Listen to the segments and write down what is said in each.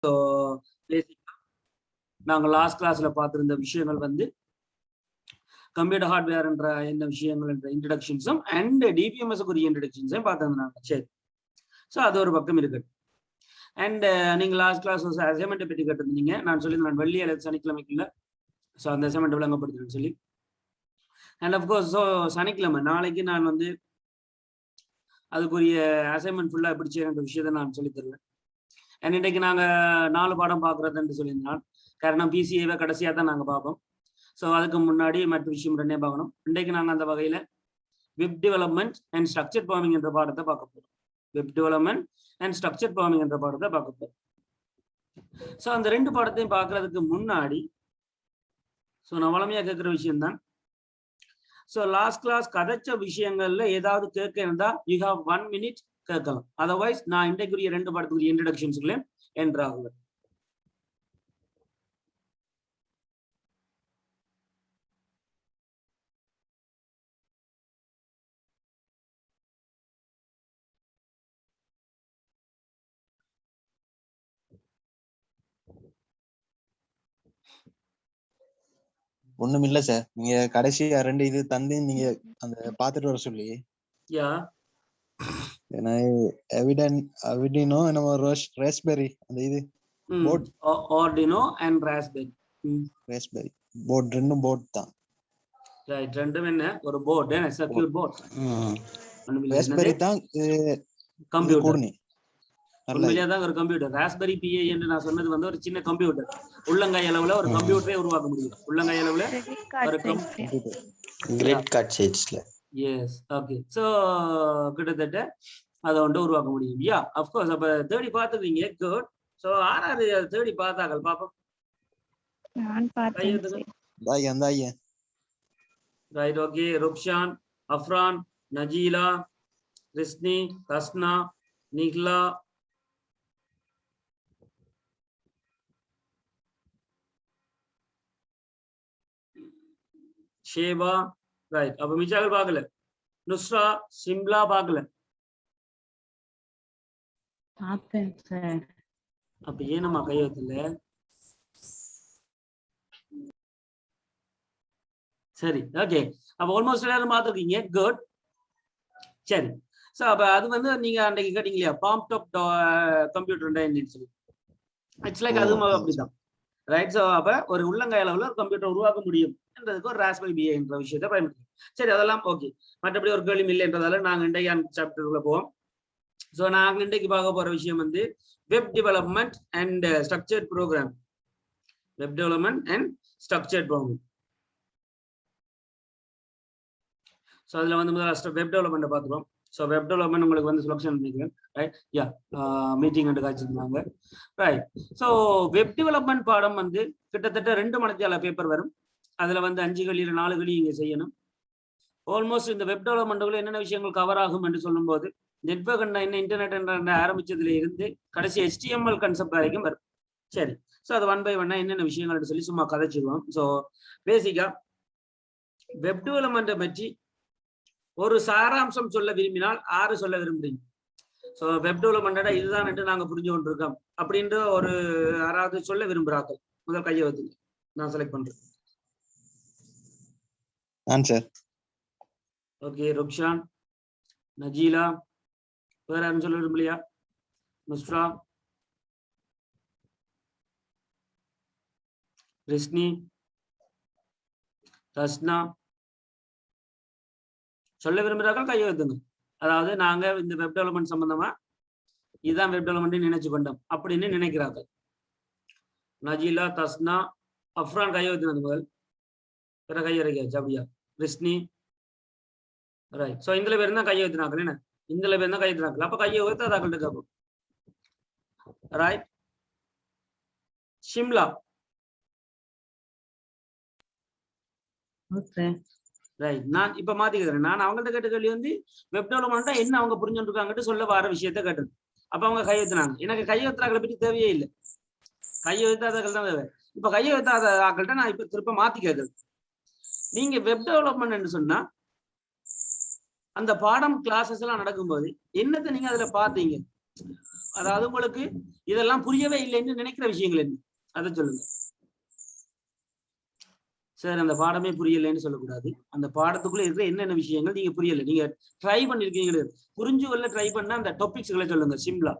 So பேசிக்கா நாங்கள் last கிளாஸ்ல பார்த்திருந்த விஷயங்கள் வந்து கம்ப்யூட்டர் ஹார்ட்வேர் என்ற என்ன விஷயங்கள் என்ற இன்ட்ரடக்ஷன்ஸும் அண்ட் டிபிஎம்எஸ்க்குரிய இன்ட்ரடக்ஷன்ஸையும் பார்த்திருந்தாங்க. சரி, ஸோ அது ஒரு பக்கம் இருக்கு. அண்ட் நீங்கள் லாஸ்ட் கிளாஸ் அசைன்மெண்ட்டை பற்றி கேட்டிருந்தீங்க. நான் சொல்லியிருந்தேன் வெள்ளி அல்லது சனிக்கிழமைக்குள்ள ஸோ அந்த அசைன்மெண்ட் விளங்கப்படுத்துன்னு சொல்லி. அண்ட் அஃப்கோர்ஸ் ஸோ சனிக்கிழமை நாளைக்கு நான் வந்து அதுக்குரிய அசைன்மெண்ட் ஃபுல்லாக எப்படி செய்யற விஷயத்தை நான் சொல்லி தருவேன். அண்ட் இன்றைக்கு நாங்கள் 4 பாடம் பார்க்குறதுன்னு சொல்லியிருந்தோம். காரணம் பிசிஏவை கடைசியாக தான் நாங்கள் பார்ப்போம். ஸோ அதுக்கு முன்னாடி மற்ற விஷயம் 2 பார்க்கணும். இன்றைக்கு நாங்கள் அந்த வகையில் web development and structure programming என்ற பாடத்தை பார்க்க போகிறோம். Web development and structure programming என்ற பாடத்தை பார்க்க போகிறோம். ஸோ அந்த 2 பாடத்தையும் பார்க்கறதுக்கு முன்னாடி ஸோ நான் வளமையாக கேட்குற விஷயம்தான். ஸோ லாஸ்ட் கிளாஸ் கதைச்ச விஷயங்கள்ல ஏதாவது கேட்க இருந்தா யூ ஹாவ் 1 minute கேட்கலாம். அதர்வைஸ் நான் இன்றைக்குரிய 2 பாடத்துக்குரிய இன்ட்ரடக்ஷன்ஸ்களே என்றாகுது. ஒண்ணுமில்ல சார், நீங்க கடைசியா 2 இது தந்து நீங்க அந்த பாத்துட்டு வர சொல்லி யா ஏன்னா எவிடினோ நம்ம ராஸ்பெரி அந்த இது board Arduino and Raspberry board 2 board தான். ரைட், ரெண்டும் என்ன ஒரு போர்ட் என்ன சர்க்யூட் போர்ட். ராஸ்பெரி தான் கம்ப்யூட்டர். உண்மையிலேயே தான் ஒரு கம்ப்யூட்டர். ராஸ்பெரி பிஏ என்று நான் சொன்னது வந்து ஒரு சின்ன கம்ப்யூட்டர். உள்ளங்கை அளவுல ஒரு கம்ப்யூட்டரே உருவாக்க முடியும். உள்ளங்கை அளவுல ஒரு கம்ப்யூட்டர் கிரெடிட் கார்டு சைஸ்ல. Yes, okay. சோ கிட்டத்தட்ட அதை வந்து உருவாக்க முடியும். Yeah of course. அப்ப தேடி பார்த்துக்கிறீங்க. குட். சோ ஆறாவது தேடி பார்த்தார்கள் பாப்போம். நான் பார்த்தேன். Right, okay. Rukshan, Afran, Najeela, Risni, Tasna, Nihla, Sheba. Right, அப்ப மிச்சாக்கள் பார்க்கல. நுஸ்ரா, சிம்லா பார்க்கல. பார்த்தேன் சார். அப்ப ஏனம்மா கையெழுத்துல? சரி, ஓகே. அப்ப ஆல்மோஸ்ட் எல்லாரும் பார்த்துருக்கீங்க. குட். சரி, ஸோ அப்ப அது வந்து நீங்க அன்றைக்கு கேட்டீங்க இல்லையா பாம் டாப் கம்ப்யூட்டர் என்னன்னு சொல்லி. இட்ஸ் லைக் அதுவும் அப்படிதான். ரைட். ஸோ அப்ப ஒரு உள்ளங்கை அளவுல ஒரு கம்ப்யூட்டர் உருவாக்க முடியும் என்றதுக்கு ஒரு ராஸ்பெரி பிஏ என்ற விஷயத்தை பயன்படுத்தி. சரி, அதெல்லாம் ஓகே. மற்றபடி ஒரு கேள்வி இல்லைன்றதால நாங்க இன்றைக்கு சாப்டருக்குள்ள போவோம். ஸோ நாங்கள் இன்றைக்கு பார்க்க போற விஷயம் வந்து web development and structured program. Web development and structured program. So அதில் வந்து முதல்ல வெப் டெவலப்மெண்ட்டை பார்த்துருவோம். ஸோ வெப் டெவலப்மெண்ட் உங்களுக்கு வந்து செலக்ஷன் பண்ணிக்கிறேன். ரைட், யா மீட்டிங் வந்து காய்ச்சிருந்தாங்க. ரைட். ஸோ வெப் டெவலப்மெண்ட் பாடம் வந்து கிட்டத்தட்ட 2 மணித்தியால பேப்பர் வரும். அதில் வந்து 5 கழியில் 4 கழி இங்கே செய்யணும். ஆல்மோஸ்ட் இந்த வெப் டெவலப்மெண்ட்டுக்குள்ள என்னென்ன விஷயங்கள் கவர் ஆகும் என்று சொல்லும்போது நெட்வொர்க் என்ன இன்டர்நெட் என்ற ஆரம்பிச்சதுல இருந்து கடைசி HTML கான்செப்ட் வரைக்கும் வரும். சரி, ஸோ அது 1 by 1 என்னென்ன விஷயங்கள் சொல்லி சும்மா கதைச்சிடுவோம். ஸோ பேசிக்கா வெப் டெவலப்மெண்ட்டை பற்றி ஒரு சாராம்சம் சொல்ல விரும்பினால் 6 சொல்ல விரும்புறீங்க. ஸோ வெப் டெவலப்மெண்ட்டோட இதுதான் என்று நாங்கள் புரிஞ்சு கொண்டிருக்கோம் அப்படின்ற ஒரு யாராவது சொல்ல விரும்புகிறார்கள்? முதல் கையை வைத்துங்க, நான் செலக்ட் பண்றேன். ஓகே, ருக்ஷான், நஜீலா, வேற யாரும் சொல்ல விரும்பலையா? நுஸ்ரா, ரிஸ்னி, தஸ்னா சொல்ல விரும்புகிறார்கள் கையை வைத்துங்க. அதாவது நாங்க இந்த வெப் டெவலப்மெண்ட் சம்பந்தமா இதுதான் வெப் டெவலப்மெண்ட் நினைச்சு கொண்டோம் அப்படின்னு நினைக்கிறார்கள். நஜீலா, தஸ்னா, அஃப்ரான் கையை வைத்துனது முதல். வேற கையை இறக்கியா? ஜபியா, ரிஸ்னி. ரைட். ஸோ இந்த பேர் தான் கையை வைத்தினாக்கள். என்ன இந்த பேர் தான் கையை வைத்தினாக்கள். அப்ப கையை வைத்தாதாக்கள்கிட்ட கேட்போம். ரைட். ஷிம்லா. ரைட். நான் இப்ப மாத்திக்கிறேன். நான் அவங்கள்ட்ட கேட்ட கேள்வி வந்து வெப் டெவலப்மெண்ட்டா என்ன அவங்க புரிஞ்சுருக்காங்கட்டு சொல்ல வர விஷயத்த கேட்டது. அப்ப அவங்க கையெழுத்தினாங்க. எனக்கு கையெழுத்தாக்களை பற்றி தேவையே இல்லை. கையெழுத்தாதாக்கள் தான் தேவை. இப்ப கையெழுத்தாத ஆக்கள்கிட்ட நான் இப்ப திருப்ப மாத்தி கேட்கறது. நீங்க வெப் டெவலப்மெண்ட் சொன்னா அந்த பாடம் கிளாஸஸ் எல்லாம் நடக்கும்போது என்னத்தை நீங்க அதுல பாத்தீங்க? அதாவது உங்களுக்கு இதெல்லாம் புரியவே இல்லைன்னு நினைக்கிற விஷயங்கள் என்ன, அதை சொல்லுங்க சார். அந்த பாடமே புரியலைன்னு சொல்லக்கூடாது. அந்த பாடத்துக்குள்ள இருக்கிற என்னென்ன விஷயங்கள் நீங்க புரியல, நீங்க ட்ரை பண்ணிருக்கீங்க, புரிஞ்சு கொள்ள ட்ரை பண்ண அந்த டாபிக்ஸ்களை சொல்லுங்க சிம்பிளா.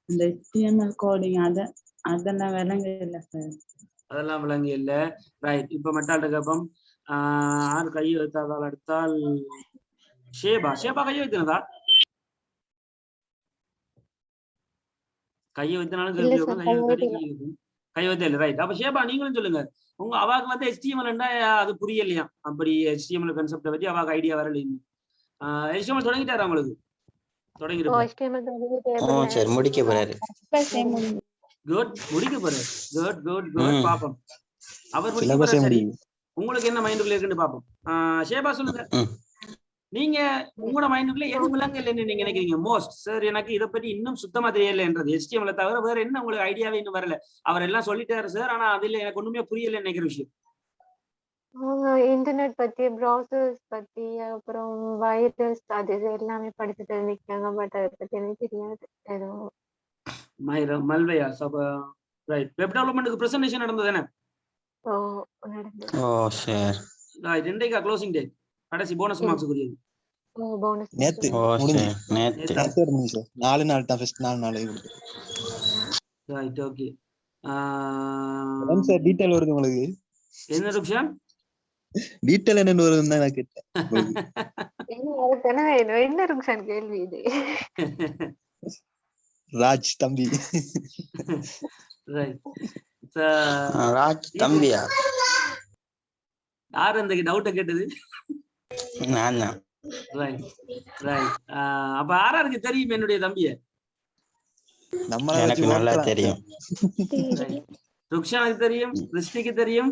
இந்த HTML கோடிங் அதெல்லாம் விளங்க இல்லை சார். அதெல்லாம் விளங்கி இல்ல. ரைட். இப்ப மெட்டால்ட்ட கேப்போம். ஆறு கை வைத்தாதால் அடுத்தால் ஷேபா கை வைத்தினதா? கையை வைத்தனாலும் கேள்வி வைக்கும், கை வைத்த இல்லை. ரைட். அப்ப ஷேபா நீங்களும் சொல்லுங்க. உங்க அவாக்கு வந்து HTML அது புரியலையா? அப்படி HTML கான்செப்டை பத்தி அவாக்கு ஐடியா வரல. HTML தொடங்கிட்டாரா உங்களுக்கு? தொடங்கிருப்பாரு. சரி முடிக்க போறாரு. குட், முடிக்க போறாரு. Good good good. பாப்போம் அவர் முடிக்க சிலபஸே போறாரு. சரி, முடியும். உங்களுக்கு என்ன மைண்டுக்குள்ள இருக்குன்னு பாப்போம். ஷேபா சொல்லுங்க. நீங்க உங்களோட மைண்டுக்குள்ள எது விளங்க இல்லைன்னு நீங்க நினைக்கிறீங்க மோஸ்ட்? சார் எனக்கு இதை பத்தி இன்னும் சுத்தமா தெரியலன்றது, HTML தவிர வேற என்ன உங்களுக்கு ஐடியாவே இன்னும் வரல, அவர் எல்லாம் சொல்லிட்டாரு சார், ஆனா அதுல எனக்கு ஒண்ணுமே புரியல நினைக்கிற விஷயம். இன்டர்நெட் பத்தி, ப்ரௌசர்ஸ் பத்தி, அப்புறம் வைரஸ் அது எல்லாமே படிச்சு தெரிஞ்சுக்கிறாங்க. பட் அதை பத்தி எனக்கு தெரியாது எதுவும். மல்வையா ரைட். வெப் டெவலப்மென்ட்க்கு பிரசன்டேஷன் நடந்தது என்ன? நடந்தது. சரி. ரைட். இன்றைக்கு க்ளோசிங் டே, கடைசி போனஸ் மார்க்ஸ் குறியது. போனஸ் நேத்து சரி. நேத்து இருந்துச்சு சார். 4 நாள் தான் ஃபர்ஸ்ட் 4 நாள் இருக்கு. ரைட். ஓகே. சார் டீடைல் வருது உங்களுக்கு? என்ன ருக்ஷான்? டீடைல் என்ன வருதுன்னு தான் நான் கேட்டேன். என்ன ருக்ஷான் கேள்வி இது? ராஜ் தம்பி. ரைட். ராஜ் தம்பியா? யார் அந்த டவுட்ட கேட்டது? நான் தான். Right right. அப்ப யாருக்கு தெரியும் என்னுடைய தம்பிய? எனக்கு நல்லா தெரியும். ருக்ஷானுக்கு தெரியும், ரிஷ்ணிக்கு தெரியும்.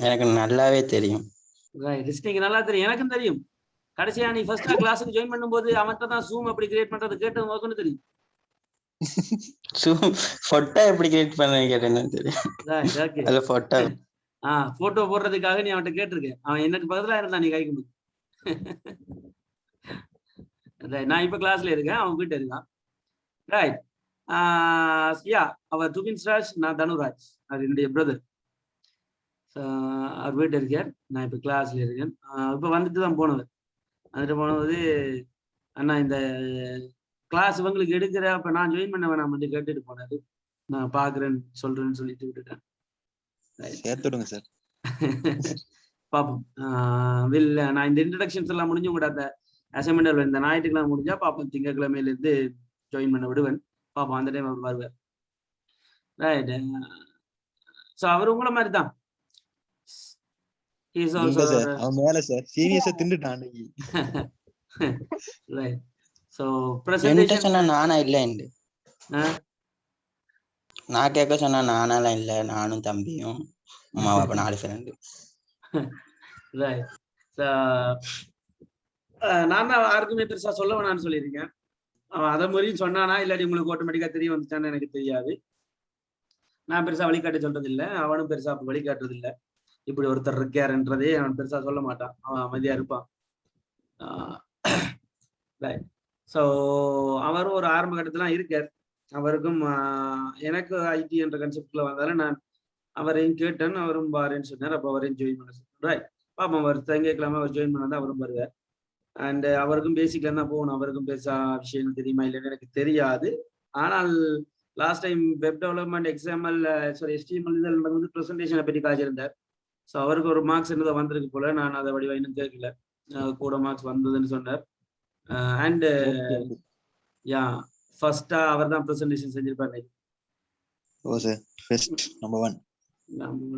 எனக்கு நல்லாவே தெரியும். ரைட். ரிஷ்ணிக்கு நல்லா தெரியும், எனக்கும் தெரியும். கடைசியா நீ ஃபர்ஸ்ட் கிளாஸுக்கு ஜாயின் பண்ணும்போது அவன்கிட்ட தான் ஜூம் அப்படி கிரியேட் பண்றது கேட்டது முதற்கொண்டு தெரியும். போட்டோ எப்படி கிரியேட் பண்ண கேட்டேன்னு தெரியும். ரைட். ஓகே. அதுல போட்டோ போட்டோ போடுறதுக்காக நீ அவன்கிட்ட கேட்டிருக்கேன். அவன் எனக்கு பக்கத்துல இருந்தா நீ கைக்கு. நான் இப்ப கிளாஸ்ல இருக்கேன், அவன் வீட்டு இருக்கான். ரைட். யா, அவர் டுவின்ஸ் ராஜ், நான் தனுராஜ், அது என்னுடைய பிரதர். அவர் வீட்டு இருக்கார், நான் இப்ப கிளாஸ்ல இருக்கேன். இப்ப வந்துட்டு தான் போனவர். வந்துட்டு போனது அண்ணா இந்த கிளாஸ் இவங்களுக்கு எடுக்கிற, அப்ப நான் ஜாயின் பண்ண வேணாம் வந்து கேட்டுட்டு போனாரு. நான் பாக்குறேன்னு சொல்றேன்னு சொல்லிட்டு விட்டுட்டேன். சேர்த்துடுங்க சார். பாப்போம். நான் இந்த இன்ட்ரடக்ஷன்ஸ் எல்லாம் முடிஞ்சு கூட அந்த அசைன்மெண்ட் இந்த ஞாயிற்றுக்கிழமை முடிஞ்சா பாப்போம், திங்கட்கிழமையில இருந்து ஜாயின் பண்ண விடுவேன். பாப்போம், அந்த டைம் அவர் வருவார். ரைட். சோ அவர் உங்களை மாதிரி தான். மேல சார் சீரியஸா திண்டுட்டான் அன்னைக்கு. ரைட். சோ பிரசன்டேஷன் சொன்னா நானா இல்ல, நான் கேட்க சொன்னா நானாலாம் இல்ல, நானும் தம்பியும் அம்மா அப்பா 4 ஃப்ரெண்டு. ரைட். நான் தான் யாருக்குமே பெருசா சொல்ல வேணாம்னு சொல்லியிருக்கேன். அவன் அதை முறையும் சொன்னானா இல்லாட்டி உங்களுக்கு ஆட்டோமேட்டிக்கா தெரிய வந்துச்சான்னு எனக்கு தெரியாது. நான் பெருசா வழிகாட்ட சொல்றது இல்லை, அவனும் பெருசா வழிகாட்டுறது இல்லை. இப்படி ஒருத்தர் இருக்காருன்றதே அவன் பெருசா சொல்ல மாட்டான், அவன் அமைதியா இருப்பான். ஸோ அவரும் ஒரு ஆரம்ப கட்டத்துல இருக்கார். அவருக்கும் எனக்கு ஐடி என்ற கன்செப்ட்ல வந்தாலும் நான் அவரையும் கேட்டேன், அவரும் பாருன்னு சொன்னார். அப்போ அவரையும் ஜாயின் பண்ண சொன்னார். ரைட். பாப்போம், அவர் திங்கட்கிழமை அவர் ஜாயின் பண்ணா அவரும் வருவார். அண்ட் அவருக்கும் பேசிக்ல தான் போகணும். அவருக்கும் பெருசா விஷயம் தெரியுமா இல்லைன்னு எனக்கு தெரியாது. ஆனால் last time web development HTML இதெல்லாம் வந்து ப்ரெசன்டேஷனை பற்றி காய்ச்சிருந்தார். ஸோ அவருக்கு ஒரு மார்க்ஸ் என்னதோ வந்திருக்கு போல, நான் அதை வடிவா இன்னும் கேட்கல, கூட மார்க்ஸ் வந்ததுன்னு சொன்னார். அண்ட் யா, ஃபர்ஸ்டா அவர் தான் ப்ரெசன்டேஷன் செஞ்சிருப்பாரு. ஓ சார், ஃபர்ஸ்ட் நம்பர் 1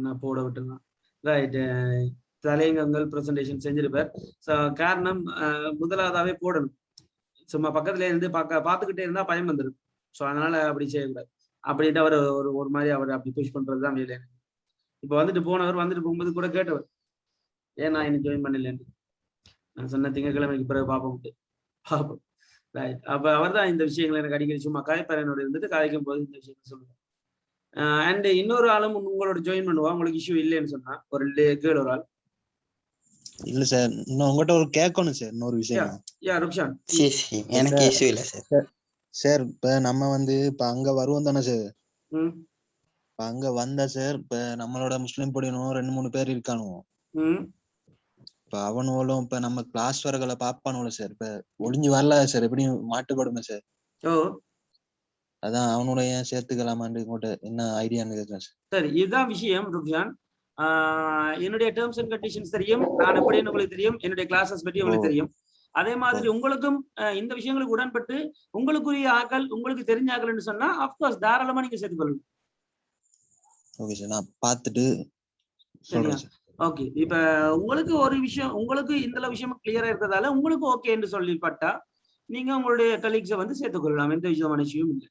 நான் போட விட்டுருந்தேன். ரைட். தலையங்கங்கள் ப்ரெசன்டேஷன் செஞ்சிருப்பார். ஸோ காரணம் முதலாவதாவே போடணும். சும்மா பக்கத்துல இருந்து பார்த்துக்கிட்டே இருந்தா பயம் வந்துடும். ஸோ அதனால அப்படி செய்யக்கூடாது. அப்படின்ட்டு அவர் ஒரு மாதிரி அவர் அப்படி புஷ் பண்றதுதான் வேலை. இப்போ வந்துட்டு போகும்போது கூட கேட்டவர், ஏன் நான் இன்னும் ஜாயின் பண்ணலன்னு. நான் சொன்ன திங்கட்கிழமைக்கு பிறகு பார்ப்போம். ரைட். அப்ப அவர் தான் இந்த விஷயங்களை எனக்கு அடிக்கடி சும்மா கதைப்பறனோட இருந்துட்டு கதைக்கும் போது இந்த விஷயத்தை சொல்லுவேன். அண்ட் இன்னொரு ஆளும் உங்களோட ஜாயின் பண்ணுவா, உங்களுக்கு இஷ்யூ இல்லைன்னு சொன்னா ஒரு கேர்ள் ஒரு ஆள். இல்ல சார், இன்னும் உங்ககிட்ட ஒரு கேட்கணும் சார் இன்னொரு விஷயம். ருக்ஷான். எனக்கு இஷ்யூ இல்ல சார். சார் இப்ப நம்ம இப்ப அங்க வருவோம் தானே சார்? ம் இப்ப அங்க வந்தா சார், இப்ப நம்மளோட முஸ்லிம் பொடியனும் 2-3 பேர் இருக்கானுவோம். ம் இப்ப அவனும் இப்ப நம்ம கிளாஸ் வரகளை பாப்பானுல சார். இப்ப ஒளிஞ்சு வரல சார், எப்படியும் மாட்டுப்படுமே சார். ஓ அதான் அவனோட ஏன் சேர்த்துக்கலாமான்னு உங்கள்கிட்ட என்ன ஐடியான்னு கேட்கறேன் சார். சரி, இதுதான் விஷயம் ருக்ஷான். என்னுடைய டேர்ம்ஸ் அண்ட் கண்டிஷன்ஸ் தெரியும், நான் எப்படின்னு உங்களுக்கு தெரியும், என்னுடைய கிளாஸஸ் பற்றி உங்களுக்கு தெரியும். அதே மாதிரி உங்களுக்கும் இந்த விஷயங்களுக்கு உடன்பட்டு உங்களுக்குரிய ஆக்கள் உங்களுக்கு தெரிஞ்ச ஆக்கள்னு சொன்னா அப்கோர்ஸ் தாராளமா நீங்க சேர்த்துக்கொள்ளணும். ஓகே சார், நான் பார்த்துட்டு சரியா? சொல்றேன் சார். ஓகே. இப்ப உங்களுக்கு ஒரு விஷயம், உங்களுக்கு இந்த விஷயம் கிளியரா இருக்கிறதால உங்களுக்கு ஓகே என்று சொல்லிப்பட்டா நீங்க உங்களுடைய கலீக்ஸை வந்து சேர்த்துக்கொள்ளலாம், எந்த விதமான விஷயமும் இல்லை.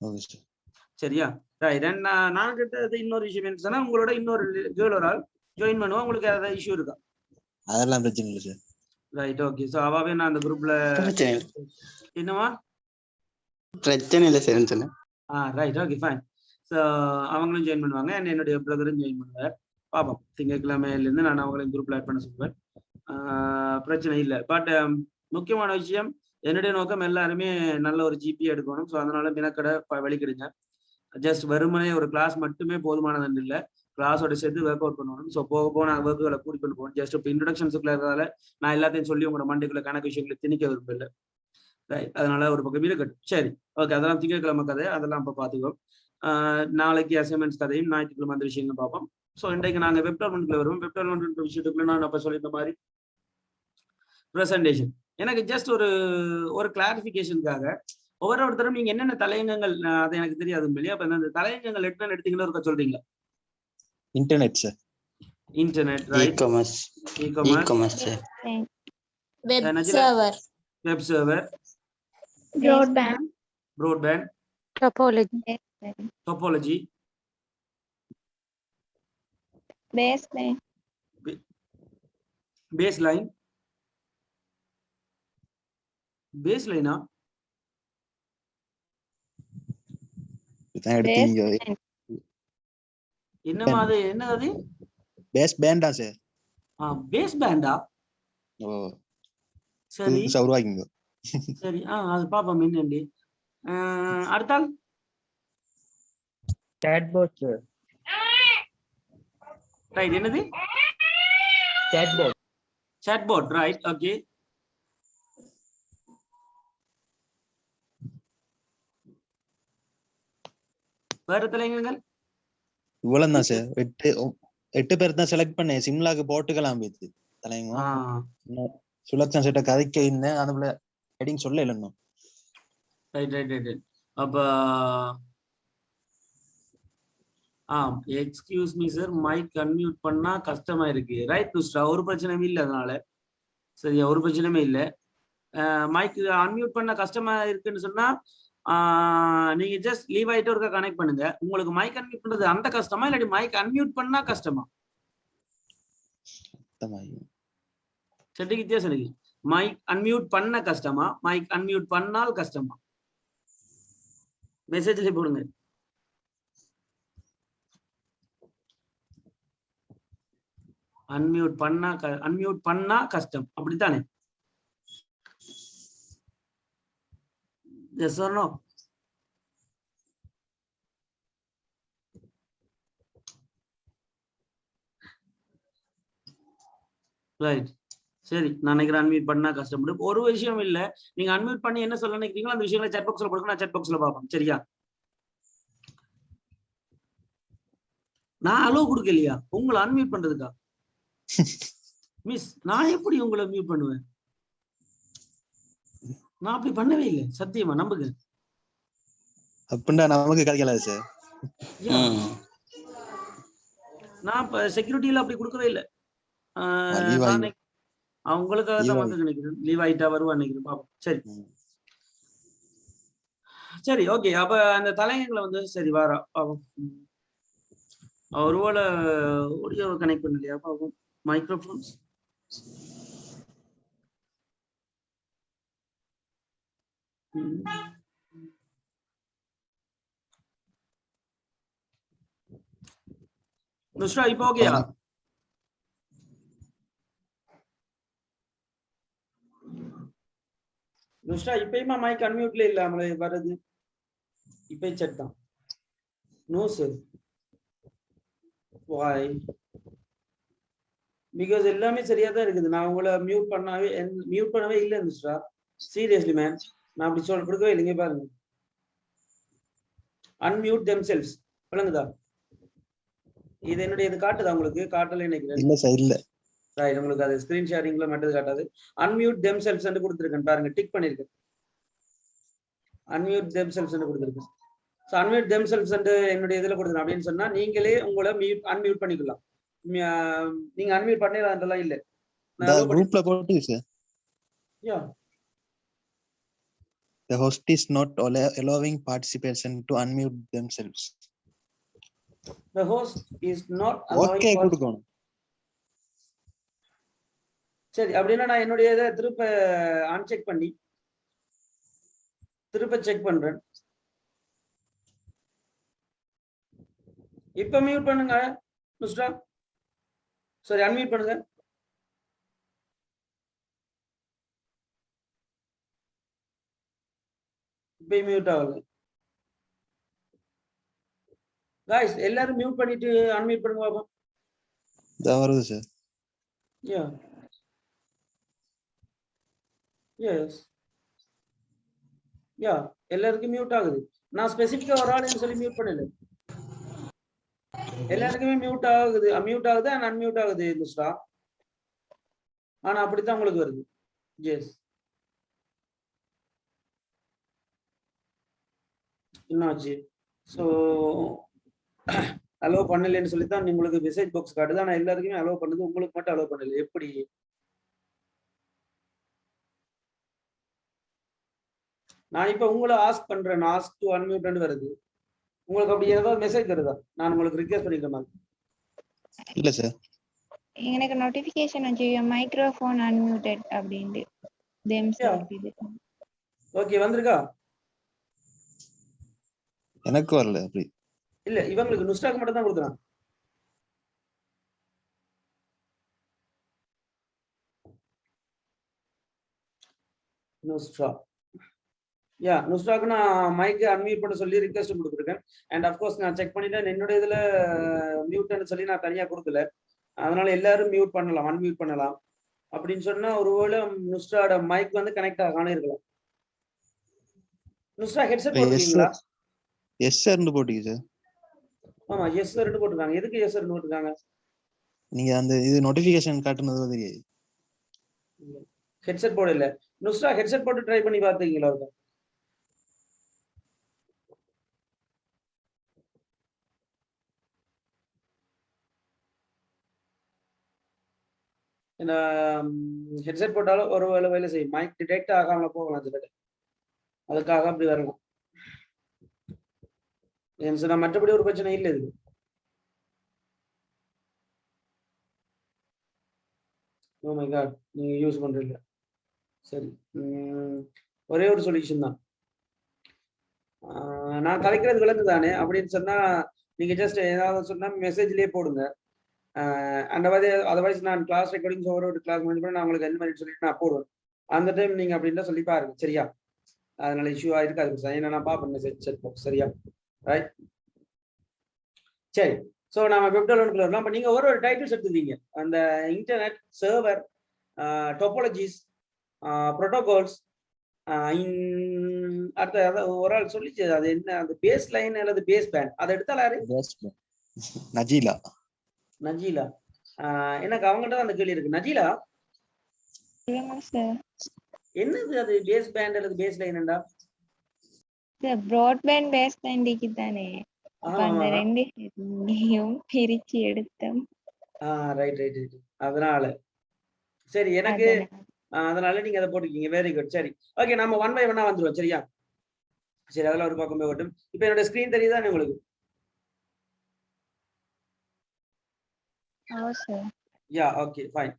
Okay sir. சரியா? ரைட். நான் கேட்டது இன்னொரு விஷயம் என்ன சொன்னா, உங்களோட இன்னொரு கேர்ள் ஒரு ஆள் ஜாயின் பண்ணுவா, உங்களுக்கு ஏதாவது இஷ்யூ இருக்கா? அதெல்லாம் பிரச்சனை இல்லை சார். ரைட். ஓகே. சோ அவாவே நான் அந்த குரூப்ல என்னவா பிரச்சனை இல்லை சார் சொன்னேன். ரைட். Okay fine. ஸோ அவங்களும் ஜாயின் பண்ணுவாங்க, என்னுடைய பிரதரும் ஜாயின் பண்ணுவார். பார்ப்போம், திங்கட்கிழமையிலேருந்து நான் அவங்களையும் குரூப்ல ஆட் பண்ண சொல்லுவேன். பிரச்சனை இல்லை. பட் முக்கியமான விஷயம், என்னுடைய நோக்கம் எல்லாருமே நல்ல ஒரு ஜிபி எடுக்கணும். ஸோ அதனால மினக்கடை வெளிக்கிடுங்க. ஜஸ்ட் வெறுமனே ஒரு கிளாஸ் மட்டுமே போதுமானது இல்லை, கிளாஸோட சேர்த்து ஒர்க் அவுட் பண்ணணும். ஸோ போக போக நான் ஒர்க்குகளை கூட்டி கொண்டு போகணும். ஜஸ்ட் இப்போ இன்ட்ரடக்ஷன்ஸுக்குள்ள இருக்கிறதால நான் எல்லாத்தையும் சொல்லி உங்களோட மண்டைக்குள்ள கணக்கு விஷயங்களை திணிக்க விரும்பல. ரைட். அதனால ஒரு பக்கம் இருக்கட்டும். சரி, ஓகே. அதெல்லாம் திங்கட்கிழமை கதை, அதெல்லாம் இப்போ பார்த்துக்கோம். நாளைக்கு அசைன்மெண்ட்ஸ் கதையும் ஞாயிற்றுக்கிழமை அந்த விஷயங்கள் பார்ப்போம். ஸோ இன்றைக்கு நாங்கள் வெப் டெவலப்மெண்ட்ல வருவோம். வெப் டெவலப்மெண்ட் விஷயத்துக்குள்ள நான் அப்போ சொல்லியிருந்த மாதிரி ப்ரெசன்டேஷன் எனக்கு ஜஸ்ட் ஒரு கிளாரிஃபிகேஷனுக்காக ஒவ்வொருத்தரும் நீங்க என்னென்ன தலையங்கங்கள், அது எனக்கு தெரியாது இல்லையா? அப்ப அந்த தலையங்கங்கள் எடுத்தீங்களா இருக்க சொல்றீங்களா? Internet sir. Internet, right. E-commerce sir. Web server, broadband, topology, baseline. பேஸ்லைனா இதான் எடுத்தீங்க. என்னமா அது? என்ன அது? பேஸ் பேண்டா சார்? பேஸ் பேண்டா? ஓ சரி உருவாக்கிங்க. சரி, அது பாப்போம் என்னண்டி. அடுத்தால் chatbot sir. ரைட். என்னது? chatbot, right. ஓகே. வேற தலைங்கங்கள் இவ்வளவு தான் சார். 8 பேர் தான் செலக்ட் பண்ணேன். சிம்லாக்கு போட்டுக்கலாம் போயிடுது தலைங்க. சுலக்ஷன் செட்ட கதைக்க இருந்தேன், அதுல ஹெட்டிங் சொல்ல இல்லைன்னு. ரைட். அப்ப excuse me sir, mic unmute பண்ணா கஷ்டமா இருக்கு. ரைட் துஷ்டா, ஒரு பிரச்சனையும் இல்லை அதனால. சரியா, ஒரு பிரச்சனையுமே இல்லை. மைக் அன்மியூட் பண்ண கஷ்டமா இருக்குன்னு சொன்னா நீங்க ஜஸ்ட் லீவ் ஆயிட்டு ஒருக்கா கனெக்ட் பண்ணுங்க. உங்களுக்கு மைக் அன்மியூட் பண்றது அந்த கஷ்டமா, இல்லாட்டி மைக் அன்மியூட் பண்ணா கஷ்டமா? சரி, வித்தியாசம் இருக்கு. மைக் அன்மியூட் பண்ண கஷ்டமா, மைக் அன்மியூட் பண்ணால் கஷ்டமா? மெசேஜ்ல போடுங்க. அன்மியூட் பண்ணா கஷ்டம், அப்படித்தானே? Yes or no? ரைட். சரி, நான் நினைக்கிறேன் அன்மியூட் பண்ணா கஷ்டப்படும். ஒரு விஷயம் இல்ல, நீங்க அன்மியூட் பண்ணி என்ன சொல்ல நினைக்கிறீங்களோ அந்த விஷயங்களை சாட் பாக்ஸ்ல போடுங்க, நான் சாட் பாக்ஸ்ல பார்ப்போம். சரியா? நான் அலோவ் கொடுக்கலையா உங்களை அன்மியூட் பண்றதுக்கா? மிஸ், நான் எப்படி உங்களை மியூட் பண்ணுவேன்? நான் அப்படி பண்ணவே இல்லை, சத்தியமா நம்புங்க. அப்படின்னா நமக்கு கிடைக்கல சார். நான் இப்ப செக்யூரிட்டியில அப்படி கொடுக்கவே இல்லை. அவங்களுக்காக தான் வந்து நினைக்கிறேன். லீவ் ஆயிட்டா வருவான்னு நினைக்கிறேன். பாப்போம். சரி சரி, ஓகே. அப்ப அந்த தலையங்களை வந்து சரி வாரா பாப்போம். ஒருவேளை ஆடியோ கனெக்ட் பண்ணலையா பாப்போம். மைக்ரோஃபோன்ஸ் நுஷ்ரா இப்போ ஓகேயா? நுஷ்ரா இப்பயுமா மைக் அன்மியூட்ல இல்ல நம்மள வருது. இப்ப செக் தான். No sir. Why? பிகாஸ் எல்லாமே சரியா தான் இருக்குது. நான் உங்களை மியூட் பண்ணவே இல்லை நுஷ்ரா. சீரியஸ்லி மேன், நான் அப்படி கொடுக்கவே இல்லைங்க. பாருங்க, அன்மியூட் themselves விளங்குதா? இது என்னுடைய இது காட்டுதா உங்களுக்கு? காட்டல நினைக்கிறேன். இல்ல சார், இல்ல. ரைட், உங்களுக்கு அது ஸ்கிரீன் ஷேரிங்ல மட்டும் காட்டாது. அன்மியூட் themselves ன்னு கொடுத்திருக்கேன் பாருங்க, டிக் பண்ணிருக்கேன். அன்மியூட் themselves ன்னு கொடுத்திருக்கேன். சோ அன்மியூட் themselves ன்னு என்னுடைய இதுல கொடுத்துறேன் அப்படின்னு சொன்னா நீங்களே உங்களை அன்மியூட் பண்ணிக்கலாம். நீங்க அன்மியூட் பண்ணிடலாம் இல்ல. நான் குரூப்ல போட்டு sir. Yeah. The host is not allowing participants to unmute themselves. The host is not allowing. Okay கொடுக்கணும். சரி, அப்படின்னா நான் என்னுடைய இதை திருப்ப அன்செக் பண்ணி திருப்ப செக் பண்றேன். இப்ப மியூட் பண்ணுங்க நுஷ்ரா. சரி, அன்மியூட் பண்ணுங்க. இப்ப மியூட் ஆகல. गाइस எல்லாரும் மியூட் பண்ணிட்டு அன்மியூட் பண்ணுங்க பாப்போம். இதோ வருது சார். யா. எஸ். யா, எல்லாருக்கும் மியூட் ஆகுது. நான் ஸ்பெசிஃபிக்கா ஒரு ஆளுன்னு சொல்லி மியூட் பண்ணல. எல்லாருக்குமே மியூட் ஆகுது அண்ட் அன்மியூட் ஆகுது நுஷ்ரா. ஆனா அப்படித்தான் உங்களுக்கு வருது. எஸ். என்னாச்சு? ஸோ அலோவ் பண்ணலன்னு சொல்லித்தான் உங்களுக்கு மெசேஜ் பாக்ஸ் காட்டுது. ஆனா எல்லாருக்குமே அலோவ் பண்ணுது, உங்களுக்கு மட்டும் அலோவ் பண்ணல. எப்படி? நான் இப்ப உங்களை ஆஸ்க் பண்றேன், ஆஸ்க் டு அன்மியூட் வருது. உங்களுக்கு அப்படி ஏதாவது மெசேஜ் வருதா? நான் உங்களுக்கு ரிக்வெஸ்ட் பண்ணிக்கிற மாதிரி. இல்ல சார், எனக்கு நோட்டிபிகேஷன் வந்து மைக்ரோஃபோன் அன்மியூட்டட் அப்படினு ஓகே, வந்திருக்கா? எனக்கு வரல. அப்படி இல்ல, இவங்களுக்கு நுஷ்ராக்கு மட்டும் தான் கொடுக்குறான். நுஷ்ரா, யா, நுஷ்ராக்கு நான் மைக் அன்மியூட் பண்ண சொல்லி ரிக்வெஸ்ட் கொடுத்துருக்கேன். அண்ட் அஃப்கோர்ஸ் நான் செக் பண்ணிட்டேன். என்னுடைய இதுல மியூட்னு சொல்லி நான் தனியா கொடுக்கல. அதனால எல்லாரும் மியூட் பண்ணலாம், அன்மியூட் பண்ணலாம். அப்படின்னு சொன்னா ஒருவேளை நுஷ்ராட மைக் வந்து கனெக்ட் ஆகாம இருக்கலாம். நுஷ்ரா ஹெட்செட் போட்டுருக்கீங்களா? எஸ் சார்னு போட்டீங்க சார். ஆமா, எஸ் சார்னு போட்டுருக்காங்க. எதுக்கு எஸ் சார்னு போட்டுருக்காங்க? நீங்க அந்த இது நோட்டிபிகேஷன் காட்டுனது தெரியாது. ஹெட்செட் போட இல்ல. நுஷ்ரா ஹெட்செட் போட்டு ட்ரை பண்ணி பார்த்தீங்களா? ஹெட்செட் போட்டாலும் ஒரு வேலை செய்யும். மைக் டிடெக்ட் ஆகாம போகலாம் சில. அதுக்காக அப்படி வரலாம். மற்றபடி ஒரு பிரச்சனை இல்லை இது. ஓ மை காட், நீங்க யூஸ் பண்றீங்க. சரி, ஒரே ஒரு சொல்யூஷன் தான். நான் கலைக்கிறது விளங்கு தானே அப்படின்னு சொன்னா நீங்க ஜஸ்ட் ஏதாவது சொன்னா மெசேஜ்லயே போடுங்க. அதர்வைஸ் நான் கிளாஸ் ரெக்கார்டிங்ஸ் ஒரு கிளாஸ் முடிஞ்சு கூட நான் உங்களுக்கு எந்த மாதிரி சொல்லிட்டு நான் போடுவேன். அந்த டைம் நீங்க அப்படின்ட்டு சொல்லி பாருங்க, சரியா? அதனால இஷ்யூவா இருக்காது சார். ஏன்னா நான் பார்ப்பேன் மெசேஜ் செக் பாக்ஸ், சரியா? ரைட், சரி. ஸோ நம்ம வெப் டெவலப்மெண்ட்ல வரலாம். இப்போ நீங்க ஒரு டைட்டில்ஸ் எடுத்துருக்கீங்க. அந்த இன்டர்நெட் சர்வர் டோபாலஜிஸ் ப்ரோட்டோகால்ஸ் அடுத்த ஒரு ஆள் சொல்லிச்சு, அது என்ன, அந்த பேஸ் லைன் அல்லது பேஸ் பேண்ட், அதை எடுத்தாலாரு? நஜீலா. நஜீலா, எனக்கு அவங்கள்ட்ட தான் அந்த கேள்வி இருக்கு. நஜீலா, என்னது அது பேஸ் பேண்ட் அல்லது பேஸ் லைன்டா? ப்ராட்பேண்ட் பேஸ் லைன்க்கு தானே அந்த ரெண்டையும் பிரிச்சு எடுத்தோம். Right right right. அதனால சரி, எனக்கு அதனால நீங்க அதை போட்டுக்கீங்க. Very good. சரி, ஓகே, நம்ம 1 by 1 வந்துருவோம், சரியா? சரி, அதெல்லாம் ஒரு பக்கம் போய் ஓட்டும். இப்போ என்னோட ஸ்கிரீன் தெரியுதா உங்களுக்கு? யா, ஓகே, ஃபைன்.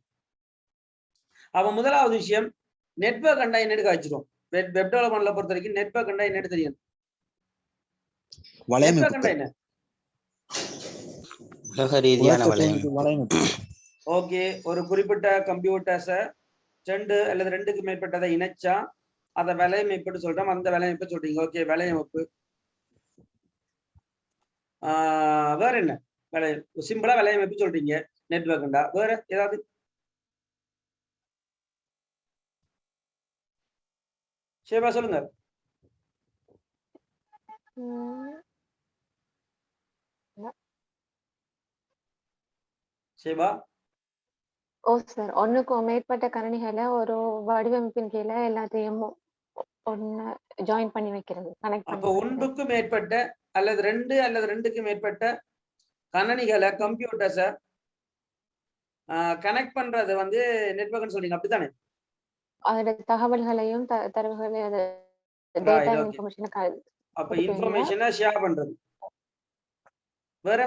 அப்ப முதலாவது விஷயம், நெட்வொர்க் அண்டா என்னன்னு காய்ச்சிரும். வெப் டெவலப்மெண்ட்ல பொறுத்த வரைக்கும் நெட்வொர்க் என்னன்னு தெரியும். வலையமைப்பு நெட்வொர்க் என்ன? உலக ரீதியான வலையமைப்பு. ஓகே, ஒரு குறிப்பிட்ட கம்ப்யூட்டர்ஸை 2 அல்லது 2க்கு மேற்பட்டதை இணைச்சா அதை வலையமைப்புன்னு சொல்றோம். அந்த வலையமைப்பு சொல்றீங்க. ஓகே, வலையமைப்பு. வேற என்ன சிம்பிளா வலையமைப்பு சொல்றீங்க. நெட்வொர்க்ண்டா வேற ஏதாவது? ஷேபா சொல்லுங்க. ஷேபா. ஓ சார், ஒண்ணுக்கும் மேற்பட்ட கணினிகளை ஒரு வடிவமைப்பின் கீழே எல்லாத்தையும் ஒண்ணு ஜாயின் பண்ணி வைக்கிறது, கனெக்ட் அப்போ பண்ணி. ஒன்றுக்கு மேற்பட்ட அல்லது 2 அல்லது 2க்கு மேற்பட்ட கணினிகளை கம்ப்யூட்டர்ஸை கனெக்ட் பண்றது வந்து நெட்வொர்க்னு சொல்றீங்க, அப்படித்தானே? அதோட தகவல்களையும் தரவுகளையும் டேட்டா இன்ஃபர்மேஷன். அப்ப இன்ஃபர்மேஷனை ஷேர் பண்றது. வேற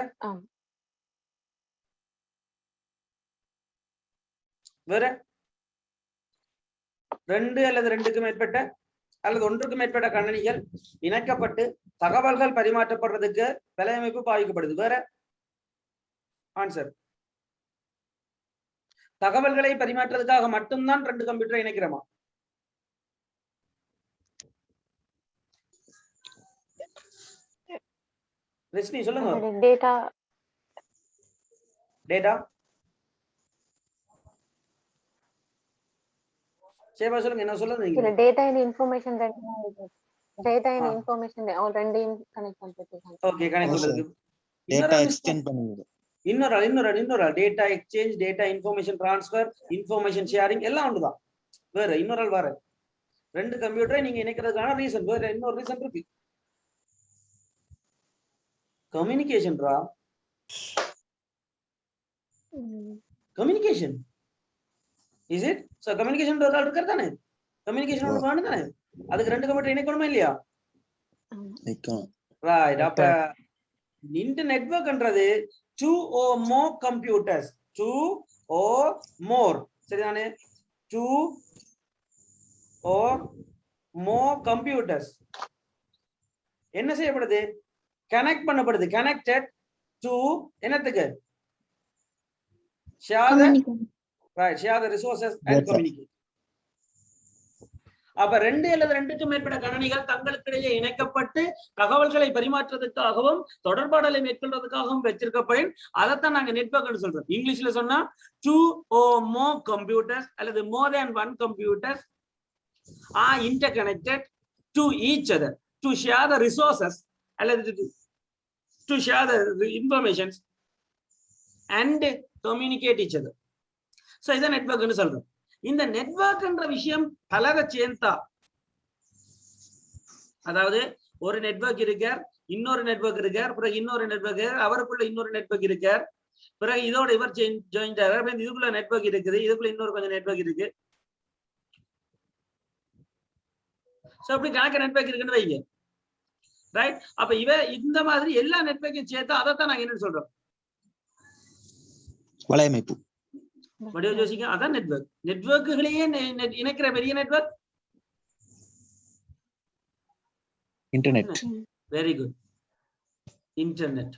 வேற 2 அல்லது 2க்கு மேற்பட்ட அல்லது 1க்கு மேற்பட்ட கணினிகள் இணைக்கப்பட்டு தகவல்கள் பரிமாற்றப்படுறதுக்கு வலையமைப்பு பாதிக்கப்படுது. வேற ஆன்சர். தகவல்களை பரிமாற்றதுக்காக மட்டும்தான் 2 கம்ப்யூட்டரை இணைக்கிறோமா? ரஷ்மி சொல்லுங்க. டேட்டா டேட்டா சேவா சொல்லுங்க. என்ன சொல்லுங்க? டேட்டா அண்ட் இன்ஃபர்மேஷன் ரெண்டையும் கனெக்ட் பண்றது. ஓகே, கனெக்ட் பண்றது. டேட்டா எக்ஸ்சேஞ்ச் பண்ணுங்க. இன்னொரு data exchange, data information transfer, information sharing எல்லாம் ஒன்றுதான். வேற இன்னொரு வேற 2 கம்ப்யூட்டரை நீங்க இணைக்கிறதுக்கான ரீசன் வேற இன்னொரு ரீசன் இருக்கு. கம்யூனிகேஷன்ரா. Communication is it? So communication ஒரு ஆள் இருக்காரு தானே? கம்யூனிகேஷன் ஒன்று வேணும் தானே? அதுக்கு 2 கம்ப்யூட்டர் இணைக்கணுமா இல்லையா? ரைட். அப்ப இந்த நெட்வொர்க்ன்றது 2 or more computers, 2 or more, சரிதானே? 2 or more computers என்ன செய்யப்படுது? கனெக்ட் பண்ணப்படுது. கனெக்டட் டு என்னத்துக்கு? share the resources and communicate. அப்ப 2 அல்லது 2க்கு மேற்பட்ட கணினிகள் தங்களுக்கிடையே இணைக்கப்பட்டு தகவல்களை பரிமாற்றுவதற்காகவும் தொடர்பாடலை மேற்கொள்வதற்காகவும் வச்சிருக்கப்படும். அதைத்தான் நாங்க நெட்வொர்க்னு சொல்றோம். இங்கிலீஷ்ல சொன்னா 2 or more computers அல்லது more than 1 computers are interconnected to each other to share the resources அல்லது to share the information and communicate each other. So இத நெட்வொர்க்னு சொல்றோம். இந்த நெட்வொர்க்ன்ற விஷயம் பலரை சேர்ந்தா, அதாவது ஒரு நெட்வொர்க் இருக்கார், இன்னொரு நெட்வொர்க் இருக்கார், பிறகு இன்னொரு நெட்வொர்க், அவருக்குள்ள இன்னொரு நெட்வொர்க் இருக்கார், பிறகு இதோட இவர் ஜாயின்ட் ஆகிறார், இதுக்குள்ள நெட்வொர்க் இருக்குது, இதுக்குள்ள இன்னொரு கொஞ்சம் நெட்வொர்க் இருக்கு. சோ அப்படி கணக்கு நெட்வொர்க் இருக்குன்னு வைங்க. ரைட். அப்ப இந்த மாதிரி எல்லா நெட்வொர்க்கையும் சேர்த்தா அதைத்தான் நாங்க என்னன்னு சொல்றோம்? வலையமைப்பு. வடிவ யோசிக்க, அதான் நெட்வொர்க். நெட்வொர்க்குகளையே இணைக்கிற பெரிய network internet. Very good, internet.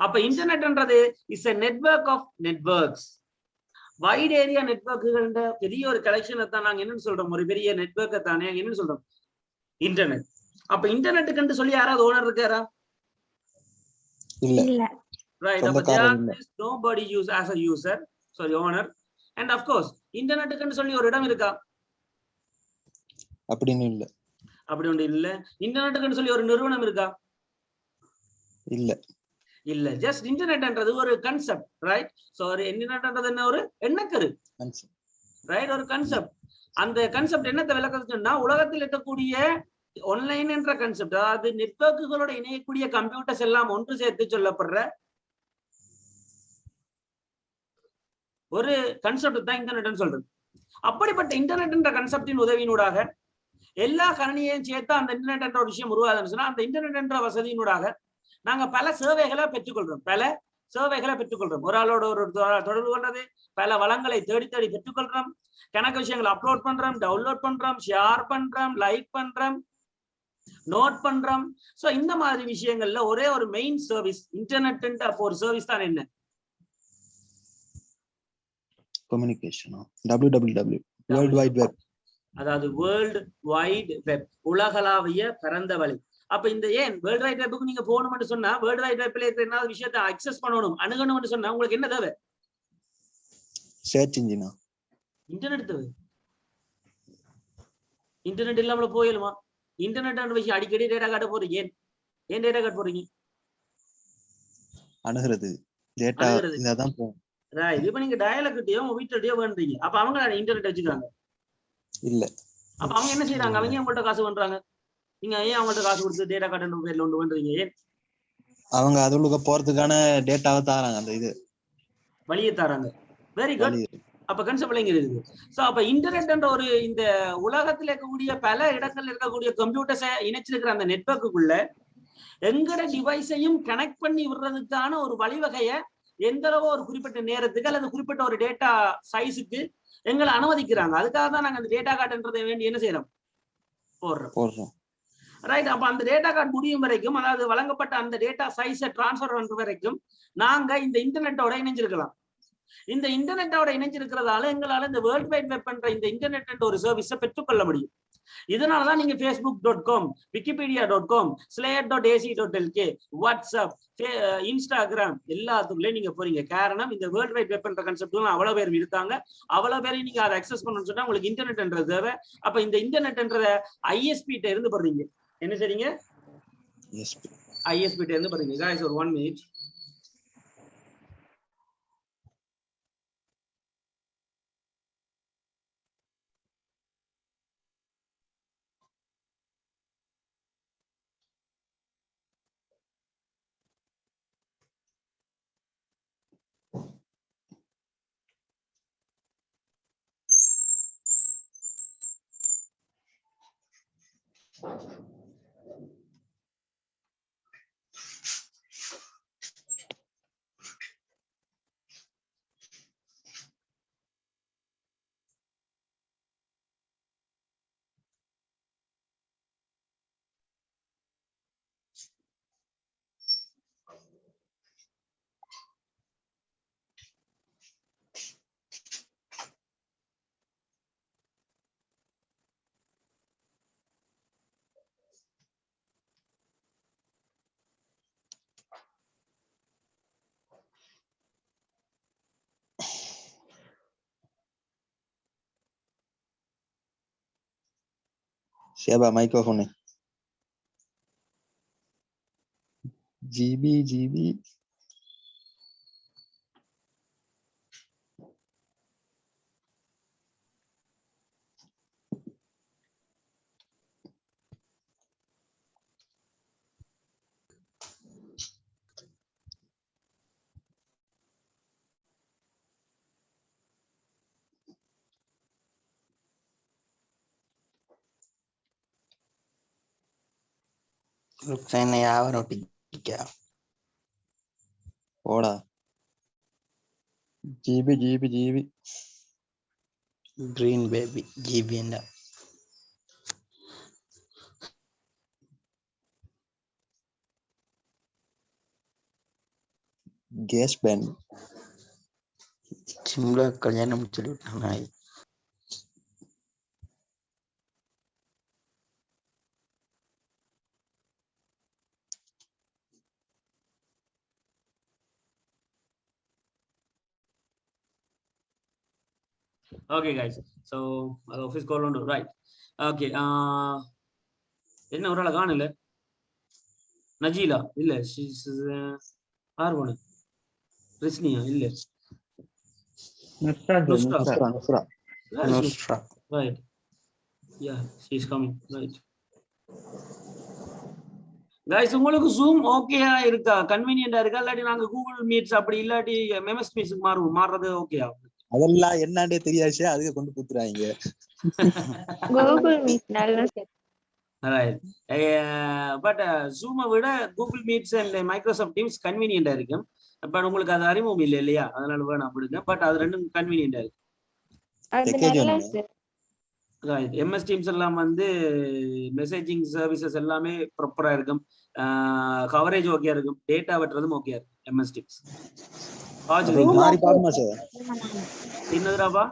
அப்ப இன்டர்நெட்ன்றது is a network of networks. Wide area நெட்வொர்க்குகள்ன்ற பெரிய ஒரு கலெக்ஷனை தான் நாங்க என்னன்னு சொல்றோம்? ஒரு பெரிய நெட்வொர்க்கை தானே என்னன்னு சொல்றோம்? இன்டர்நெட். அப்ப இன்டர்நெட்டுக்கு சொல்லி யாராவது ஓனர் இருக்காரா? இல்ல. Right. அப்ப there is nobody use as a user, sorry, owner. And of course இன்டர்நெட்டுக்கு சொல்லி ஒரு இடம் இருக்கா? அப்படின்னு இல்ல. அப்படி ஒன்று இல்ல. இன்டர்நெட்டுக்கு சொல்லி ஒரு நிறுவனம் இருக்கா? இல்ல. இல்ல. ஜஸ்ட் இன்டர்நெட்ன்றது ஒரு கான்செப்ட், ரைட்? சோ ஒரு இன்டர்நெட்ன்றது என்ன? ஒரு எண்ணக்கரு, ரைட்? ஒரு கான்செப்ட். அந்த கான்செப்ட் என்னத்தை விளக்குதுன்னா, உலகத்தில் இருக்கக்கூடிய ஆன்லைன் என்ற கான்செப்ட், அதாவது நெட்வொர்க்குகளோட இணையக்கூடிய கம்ப்யூட்டர்ஸ் எல்லாம் ஒன்று சேர்த்து சொல்லப்படுற ஒரு கான்செப்ட் தான் இன்டர்நெட்னு சொல்றது. அப்படிப்பட்ட இன்டர்நெட் என்ற கான்செப்டின் உதவியினூடாக எல்லா கணினியையும் சேர்த்து அந்த இன்டர்நெட் என்ற ஒரு விஷயம் உருவாகுதுன்னு சொன்னா, அந்த இன்டர்நெட் என்ற வசதியினூடாக நாங்க பல சேவைகளை பெற்றுக்கொள்றோம். பல சேவைகளை பெற்றுக்கொள்றோம். ஒரு ஆளோட ஒரு தொடர்பு கொள்றது, பல வளங்களை தேடி தேடி பெற்றுக்கொள்றோம், கணக்கு விஷயங்களை அப்லோட் பண்றோம், டவுன்லோட் பண்றோம், ஷேர் பண்றோம், லைக் பண்றோம், நோட் பண்றோம். சோ இந்த மாதிரி விஷயங்கள்ல ஒரே ஒரு மெயின் சர்வீஸ் இன்டர்நெட். அப்போ ஒரு சர்வீஸ் தான் என்ன? Communication. www world wide web. அதாவது வேர்ல்டு வைட் வெப், உலகளாவிய பரந்த வழி. அப்ப இந்த ஏன் வேர்ல்டு வைட் வெப்புக்கு நீங்க போகணும்னு சொன்னா, வேர்ல்டு வைட் வெப்ல இருக்கிற என்ன விஷயத்தை அக்சஸ் பண்ணணும், அணுகணும்னு சொன்னா உங்களுக்கு என்ன தேவை? சர்ச் இன்ஜினா? இன்டர்நெட் தேவை. இன்டர்நெட் இல்லாமல போயிடுமா? இன்டர்நெட் விஷயம் அடிக்கடி டேட்டா காட்ட போறீங்க. ஏன் டேட்டா காட்ட போறீங்க? அணுகிறது டேட்டா இதான் போகும். ரைட். இப்ப நீங்க டயலாக்ட்டியோ வீட்டுலயோ வேண்டீங்க, அப்ப அவங்க இன்டர்நெட் வச்சுக்காங்க இல்ல. அப்ப அவங்க என்ன செய்யறாங்க? அவங்க உங்கள்ட்ட காசு பண்றாங்க. நீங்க ஏன் அவங்கள்ட்ட காசு கொடுத்து டேட்டா காட்டுன்ற பேர்ல ஒன்று பண்றீங்க? ஏன்? அவங்க அதுல போறதுக்கான டேட்டாவை தாராங்க, அந்த இது வழியை தராங்க. Very good. அப்ப கன்செப்ட் எங்க இருக்குது? சோ அப்ப இன்டர்நெட் ஒரு இந்த உலகத்துல இருக்கக்கூடிய பல இடங்கள்ல இருக்கக்கூடிய கம்ப்யூட்டர்ஸை இணைச்சிருக்கிற அந்த நெட்வொர்க்குள்ள எங்கட டிவைஸையும் கனெக்ட் பண்ணி விடுறதுக்கான ஒரு வழிவகையை எந்தளவோ ஒரு குறிப்பிட்ட நேரத்துக்கு அல்லது குறிப்பிட்ட ஒரு டேட்டா சைஸுக்கு எங்களை அனுமதிக்கிறாங்க. அதுக்காக தான் நாங்க அந்த டேட்டா கார்டுன்றதை வேண்டி என்ன செய்யறோம்? போடுறோம். ரைட். அப்ப அந்த டேட்டா கார்டு முடியும் வரைக்கும், அதாவது வழங்கப்பட்ட அந்த டேட்டா சைஸை டிரான்ஸ்ஃபர் பண்ற வரைக்கும் நாங்க இந்த இன்டர்நெட்டோட இணைஞ்சிருக்கலாம். இந்த இன்டர்நெட்டோட இணைஞ்சிருக்கிறதால எங்களால இந்த வேர்ல்ட் வைட் வெப் பண்ற இந்த இன்டர்நெட் ஒரு சர்வீஸை பெற்றுக்கொள்ள முடியும். இதனாலதான் நீங்க facebook.com, wikipedia.com, slate.ac.lk, WhatsApp, Instagram எல்லாத்துக்குள்ளே நீங்க போறீங்க. காரணம் இந்த வேர்ல்ட் வைட் வெப் பண்ற கான்செப்ட் அவ்வளவு பேர் இருக்காங்க. அவ்வளவு பேரையும் நீங்க அதை அக்சஸ் பண்ணணும்னு சொன்னா உங்களுக்கு இன்டர்நெட்ன்றது தேவை. அப்ப இந்த இன்டர்நெட்ன்றத ISP கிட்ட இருந்து போறீங்க. என்ன செய்றீங்க? ISP கிட்ட இருந்து போறீங்க. guys ஒரு 1 minute. ஷேபா மைக்ரோஃபோன். ஜிபி ருக்ஸானை யாவரும் ஒட்டிக்க போடா. ஜிபி கிரீன் பேபி ஜிபி என்ன கேஸ் பேன். சிம்லா கல்யாணம் சொல்லிவிட்டாங்க. Okay guys, so office call on right. Okay, என்ன ஒரு ஆள காணல. நஜீலா இல்ல, ஆர்வன ரிஸ்னியா இல்ல, Nusra. right, yeah, she is coming. Right guys, உங்களுக்கு Zoom ஓகேயா இருக்கா? கன்வீனியன்ட்டா இருக்கா? இல்லாட்டி நாங்க Google Meets அப்படி இல்லாட்டி MS Teams மாறுறது ஓகேயா? அதெல்லாம் என்னன்னே தெரியாச்சு, அதுக்கு கொண்டு குத்துறாங்க. கூகுள் மீட் நல்லா பட் ஜூமை விட Google meets and Microsoft teams கன்வீனியன்டா இருக்கும். பட் உங்களுக்கு அது அறிமுகம் இல்லை இல்லையா, அதனால வேணும் அப்படிங்க. பட் அது ரெண்டும் கன்வீனியன்டா இருக்கு. அது Package நல்லா ஒண்ணு. சார். எம்எஸ் டீம்ஸ் எல்லாம் வந்து மெசேஜிங் சர்வீசஸ் எல்லாமே ப்ராப்பரா இருக்கும், கவரேஜ் ஓகே இருக்கும், டேட்டா வெட்டுறதும் ஓகே இருக்கும் எம்எஸ் டீம்ஸ். மாறி பாப்போமா சார்? என்னதுடாப்பா?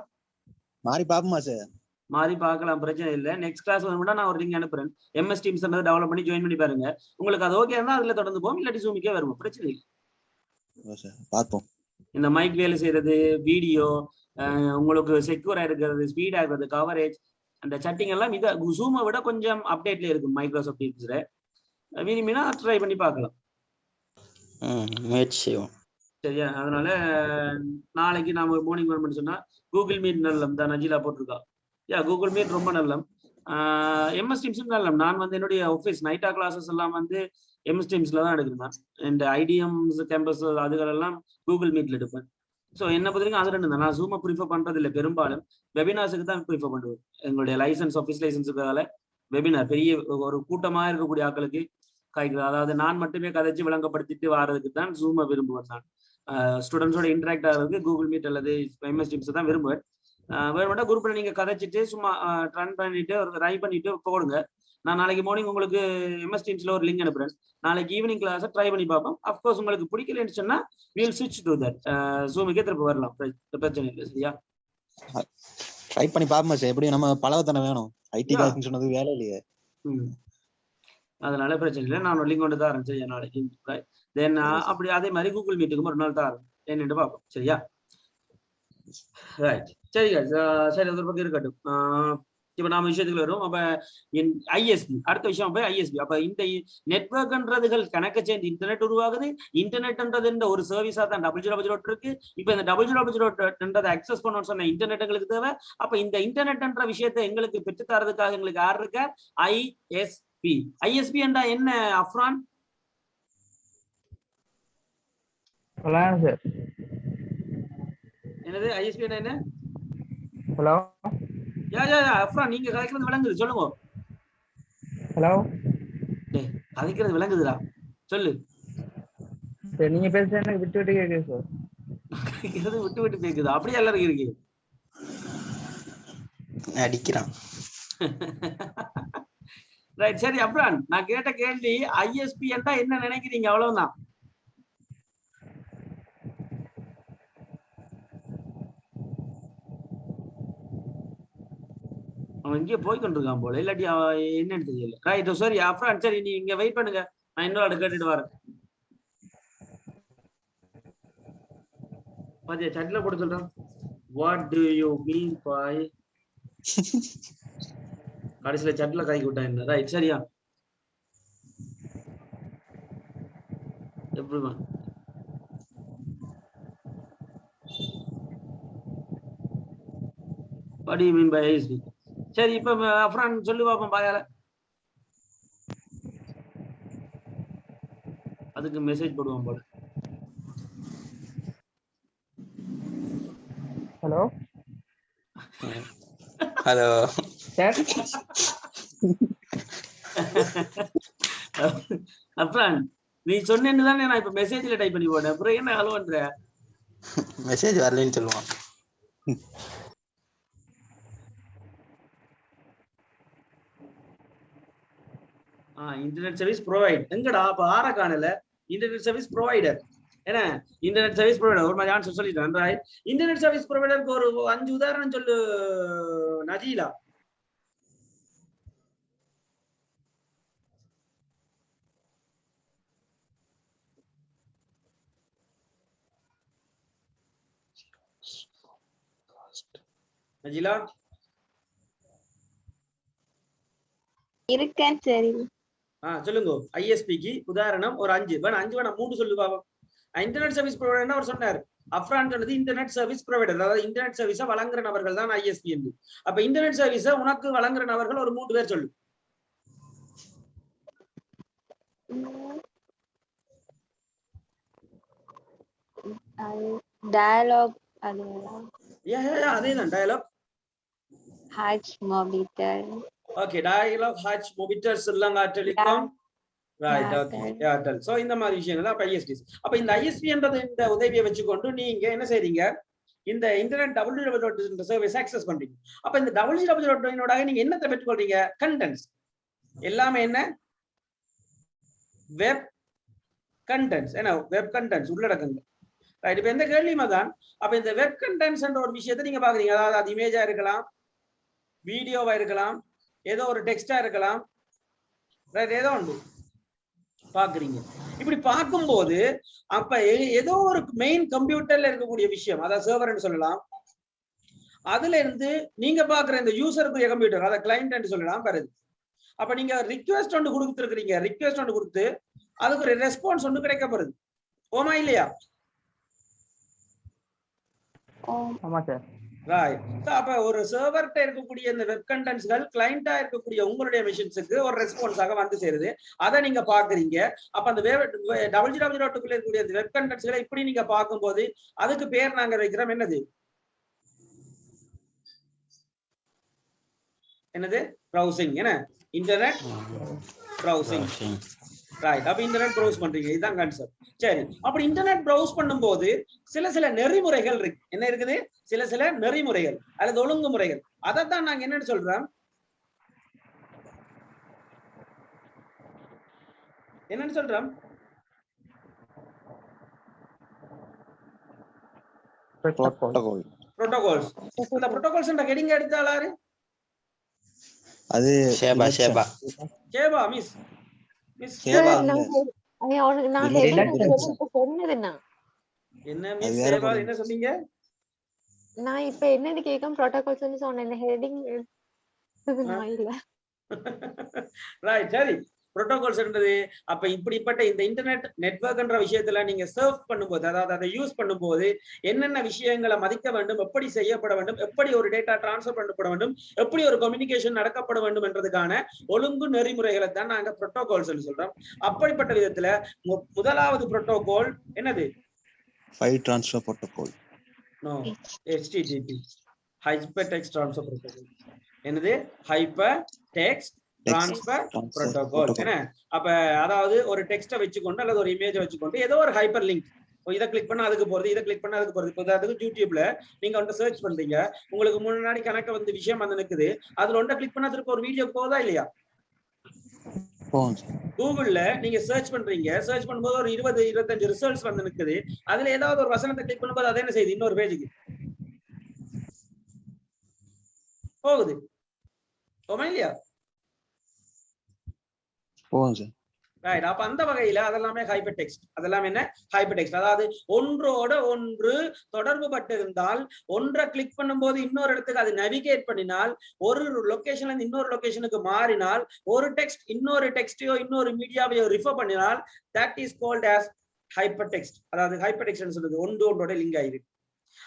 மாறி பாப்போமா சார்? மாறி பார்க்கலாம், பிரச்சனை இல்லை. நெக்ஸ்ட் கிளாஸ் வேணும்னா நான் ஒரு லிங்க் அனுப்புறேன். எம்எஸ் டீம்ஸ் டெவலப் பண்ணி ஜாயின் பண்ணி பாருங்க. உங்களுக்கு அது ஓகே இருந்தா அதுல தொடர்ந்து போகும், இல்லாட்டி ஜூமிக்கே வருவோம், பிரச்சனை இல்லை. பார்ப்போம். இந்த மைக் வேலை செய்யறது, வீடியோ உங்களுக்கு செக்யூரா இருக்கிறது, ஸ்பீடா இருக்கிறது, கவரேஜ், அந்த சட்டிங் எல்லாம் இதை ஜூமை விட கொஞ்சம் அப்டேட்ல இருக்கும் மைக்ரோசாஃப்ட் டீம்ஸ்ல. விரும்பினா ட்ரை பண்ணி பார்க்கலாம். முயற்சி செய்வோம். சரியா? அதனால நாளைக்கு நாம மார்னிங் வரணும்னு சொன்னா கூகுள் மீட் நல்லம் தான் நஜிலா போட்டிருக்கா. கூகுள் மீட் ரொம்ப நல்லம். எம்எஸ் டீம்ஸும் நல்லம். நான் வந்து என்னுடைய ஆஃபீஸ் நைட்டா கிளாஸஸ் எல்லாம் வந்து எம்எஸ் டீம்ஸ்ல தான் எடுக்கிறேன். இந்த ஐடிஎம்ஸ் கேம்பஸ் அதுகளெல்லாம் கூகுள் மீட்ல எடுப்பேன். ஸோ என்ன பொறுத்தவரைக்கும் அது ரெண்டு தான். நான் ஜூமை ப்ரிஃபர் பண்றது இல்லை, பெரும்பாலும் வெபினார்ஸுக்கு தான் ப்ரிஃபர் பண்ணுவேன். எங்களுடைய லைசன்ஸ் ஆஃபீஸ் லைசன்ஸுக்கால வெபினார் பெரிய ஒரு கூட்டமா இருக்கக்கூடிய ஆட்களுக்கு காய்க்கிறது, அதாவது நான் மட்டுமே கதைச்சு விளங்கப்படுத்திட்டு வாரதுக்கு தான் ஜூமை விரும்புவேன். நான் ஸ்டூடெண்ட்ஸோட இன்டராக்ட் ஆகிறதுக்கு கூகுள் மீட் அல்லது எம்எஸ் டீம்ஸ் தான் விரும்புவேன். வேணும்னா குரூப்ல நீங்க கதைச்சிட்டு சும்மா ரன் பண்ணிட்டு ஒரு ரை பண்ணிட்டு போடுங்க. நான் நாளைக்கு மார்னிங் உங்களுக்கு எம்எஸ் டீம்ஸ்ல ஒரு லிங்க் அனுப்புறேன். நாளைக்கு ஈவினிங் கிளாஸ் ட்ரை பண்ணி பார்ப்போம். அஃப்கோர்ஸ் உங்களுக்கு பிடிக்கலன்னு சொன்னா we'll switch to that. ஜூமுக்கே திரும்ப வரலாம், பிரச்சனை இல்லை. சரியா? ட்ரை பண்ணி பாப்போமா சார்? எப்படி நம்ம பலவத்தனை வேணும், ஐடி கிளாஸ் சொன்னது வேலை இல்லையே. அதனால பிரச்சனை இல்லை, நான் ஒரு லிங்க் கொண்டு தான் சரியா நாளைக்கு. தென் அப்படி அதே மாதிரி கூகுள் மீட்டுக்கும் ஒரு நாள் தான் என்னென்று பார்ப்போம். சரியா? ரைட். சரி சரி, அது ஒரு பக்கம் இருக்கட்டும். இப்ப நாம விஷயத்துக்கு வரும். அப்ப ஐஎஸ்பி அடுத்த விஷயம். அப்ப ஐஎஸ்பி அப்ப இந்த நெட்வொர்க்ன்றதுகள் கணக்க சேர்ந்து இன்டர்நெட் உருவாகுது. இன்டர்நெட்ன்றது ஒரு சர்வீஸா தான் WWW இருக்கு. இப்ப இந்த WWW அக்சஸ் பண்ணணும்னு சொன்ன இன்டர்நெட் எங்களுக்கு தேவை. அப்ப இந்த இன்டர்நெட்ன்ற விஷயத்தை எங்களுக்கு பெற்று தரதுக்காக எங்களுக்கு யார் இருக்க? ஐஎஸ்பி. ஐஎஸ்பி என்றா என்ன அஃப்ரான்? என்னது ஐஎஸ்பி என்ன? ஹலோ அஃப்ரான், நீங்க கதைக்கிறது விளங்குது, சொல்லுங்க. ஹலோ, கதைக்கிறது விளங்குதுடா, சொல்லு. நீங்க பேசுறது எனக்கு விட்டு விட்டு கேக்குது சார். கதைக்கிறது விட்டு விட்டு கேக்குது, அப்படியே எல்லாரும் இருக்கு. அடிக்கிறான். ரைட். சரி அப்ரான், நான் கேட்ட கேள்வி ஐஎஸ்பி என்றா என்ன நினைக்கிறீங்க? அவ்வளவுதான். அவன் இங்கே போய் கொண்டிருக்கான் போல, இல்லாட்டி என்னன்னு தெரியல. ரைட், சரி அப்ரான், சரி நீ இங்க வெயிட் பண்ணுங்க, நான் இன்னொரு கேட்டுட்டு வரேன். பாத்தியா சட்ல போட்டு சொல்றான். What do you mean by? கடைசியில சட்ல கை விட்டான். ரைட், சரியா? எப்படிமா? What do you mean by ISP? சரி, இப்ப அப்ரான் சொல்லு பாப்போம் பாயால. அதுக்கு மெசேஜ் போடுவோம் போல. Hello hello sir. அப்ரான், நீ சொன்னேன்னு தானே நான் இப்ப மெசேஜ்ல டைப் பண்ணி போட்டேன். அப்புறம் என்ன ஹலோ பண்ற? மெசேஜ் வரலன்னு சொல்லுவான். இன்டர்நெட் சர்வீஸ் ப்ரொவைட் எங்கடா? அப்ப ஆற காணல. இன்டர்நெட் சர்வீஸ் ப்ரொவைடர் என்ன? இன்டர்நெட் சர்வீஸ் ப்ரொவைடர் ஒரு மாதிரி ஆன்சர் சொல்லிட்டேன். ரைட். இன்டர்நெட் சர்வீஸ் ப்ரொவைடருக்கு ஒரு 5 உதாரணம் சொல்லு நஜீலா. நஜீலா இருக்கேன். சரி சொல்லுங்க. ஐஎஸ்பிக்கு உதாரணம் ஒரு 5 வேணா, 5 வேணா, 3 சொல்லு பாப்போம். இன்டர்நெட் சர்வீஸ் ப்ரொவைடர் அவர் சொன்னார். அப்ரான் சொன்னது இன்டர்நெட் சர்வீஸ் ப்ரொவைடர், அதாவது இன்டர்நெட் சர்வீஸை வழங்குற நபர்கள் தான் ஐஎஸ்பி என்று. அப்ப இன்டர்நெட் சர்வீஸை உனக்கு வழங்குற நபர்கள் ஒரு 3 பேர் சொல்லு. டயலாக். அதேதான் dialogue. Haj Mobitel. Okay dialogue H மொபிட்டர் Sri Lanka telecom right okay Airtel so இந்த மாதிரி விஷயங்கள் அப்ப ஐஎஸ்பிஸ் அப்ப இந்த ஐஎஸ்பின்றது இந்த உதவியை வச்சுக்கொண்டு நீங்க என்ன செய்றீங்க இந்த இன்டர்நெட் www சர்வீஸ் ஆக்சஸ் பண்றீங்க அப்ப இந்த www நீங்க என்னத்தை பெற்றுக்கொள்றீங்க கண்டென்ட்ஸ் எல்லாமே என்ன வெப் கண்டென்ட்ஸ் என்ன வெப் கண்டென்ட்ஸ் உள்ளடக்கங்கள் ரைட் இப்ப எந்த கேள்வியுமா தான் அப்ப இந்த வெப் கண்டென்ட்ஸ் என்ற ஒரு விஷயத்தை நீங்க பாக்குறீங்க அதாவது அது இமேஜா இருக்கலாம் வீடியோவா இருக்கலாம் ஏதோ ஒரு டெக்ஸ்டா இருக்கலாம் ரைட் ஏதோ ஒன்று பாக்குறீங்க இப்படி பார்க்கும்போது அப்ப ஏதோ ஒரு மெயின் கம்ப்யூட்டர்ல இருக்கக்கூடிய விஷயம் அதாவது சர்வர்னு சொல்லலாம் அதுல இருந்து நீங்க பாக்குற இந்த யூசருக்குரிய கம்ப்யூட்டர் அதை கிளைண்ட் சொல்லலாம் வருது அப்ப நீங்க ரிக்வெஸ்ட் ஒன்று கொடுத்துருக்கீங்க ரிக்வெஸ்ட் ஒன்று கொடுத்து அதுக்கு ஒரு ரெஸ்பான்ஸ் ஒன்று கிடைக்கப்படுது ஓமா இல்லையா ஆமா சார் ரைட் அப்ப ஒரு சர்வர்ட்ட இருக்கக்கூடிய இந்த வெப் கண்டென்ட்ஸ்கள் கிளைண்டா இருக்கக்கூடிய உங்களுடைய மிஷின்ஸுக்கு ஒரு ரெஸ்பான்ஸாக வந்து சேருது அதை நீங்க பாக்குறீங்க அப்ப அந்த www இருக்கக்கூடிய வெப் கண்டென்ட்ஸ்களை இப்படி நீங்க பார்க்கும்போது அதுக்கு பேர் நாங்க வைக்கிறோம் என்னது ப்ரௌசிங் என்ன இன்டர்நெட் ப்ரௌசிங் ரைட் அப்ப இன்டர்நெட் ப்ரௌஸ் பண்றீங்க இதுதான் கான்செப்ட் சரி அப்படி இன்டர்நெட் ப்ரௌஸ் பண்ணும்போது சில நெறிமுறைகள் இருக்கு என்ன இருக்குது சில நெறிமுறைகள் அல்லது ஒழுங்குமுறைகள் அதைத்தான் நாங்க என்னன்னு சொல்றோம் புரோட்டோகால்ஸ் அந்த புரோட்டோகால்ஸ் என்ற ஹெடிங் எடுத்தாலாரு அது கேபா மிஸ் என்ன சொன்னீங்க நான் இப்ப என்னது கேட்கும் புரோட்டோகால்ஸ் சொன்னேன் ஹெட்டிங் ரைட் சரி புரோட்டோகால்ஸ் என்றது அப்ப இப்படிப்பட்ட இந்த இன்டர்நெட் நெட்வொர்க்ன்ற விஷயத்துல நீங்க சர்வ் பண்ணும்போது அதாவது அதை யூஸ் பண்ணும்போது என்னென்ன விஷயங்களை மதிக்க வேண்டும் எப்படி செய்யப்பட வேண்டும் எப்படி ஒரு டேட்டா டிரான்ஸ்ஃபர் பண்ணப்பட வேண்டும் எப்படி ஒரு கம்யூனிகேஷன் நடக்கப்பட வேண்டும் என்றதுக்கான ஒழுங்கு நெறிமுறைகளை தான் நாங்க புரோட்டோகால்ஸ் சொல்றோம் அப்படிப்பட்ட விதத்துல முதலாவது புரோட்டோகால் என்னது file transfer protocol no HTTP hypertext transfer protocol என்னது ஹைப்பர் டெக்ஸ்ட் டிரான்ஸ்ஃபர் புரோட்டோகால் என்ன அப்ப அதாவது ஒரு டெக்ஸ்ட வச்சுக்கொண்டு அல்லது ஒரு இமேஜை வச்சுக்கொண்டு ஏதோ ஒரு ஹைப்பர் லிங்க் இதை கிளிக் பண்ணா அதுக்கு போறது இதை கிளிக் பண்ணா அதுக்கு போறது இப்போ அதுக்கு யூடியூப்ல நீங்க வந்து சர்ச் பண்றீங்க உங்களுக்கு முன்னாடி கணக்கு வந்து விஷயம் வந்து நிக்குது அதுல ஒன்றை கிளிக் பண்ணா திருப்பி ஒரு வீடியோ போதா இல்லையா கூகுள்ல நீங்க சர்ச் பண்றீங்க சர்ச் பண்ணும்போது ஒரு 20-25 ரிசல்ட்ஸ் வந்து நிக்குது அதுல ஏதாவது ஒரு வசனத்தை கிளிக் பண்ணும்போது அதை என்ன செய்யுது இன்னொரு பேஜுக்கு போகுது ஓமா இல்லையா ரைட் அப்ப அந்த வகையில அதெல்லாமே ஹைப்பர் டெக்ஸ்ட் அதெல்லாம் என்ன ஹைப்பர் டெக்ஸ்ட் அதாவது ஒன்றோட ஒன்று தொடர்பு பட்டிருந்தால் ஒன்றை கிளிக் பண்ணும்போது இன்னொரு இடத்துக்கு அது நேவிகேட் பண்ணினால் ஒரு லொகேஷன்ல இருந்து இன்னொரு லொகேஷனுக்கு மாறினால் ஒரு டெக்ஸ்ட் இன்னொரு டெக்ஸ்டையோ இன்னொரு மீடியாவையோ ரிஃபர் பண்ணினால் that is called as hyper text அதாவது ஹைப்பர் டெக்ஸ்ட் சொல்றது ஒன்றோட லிங்க் ஆயிருக்கு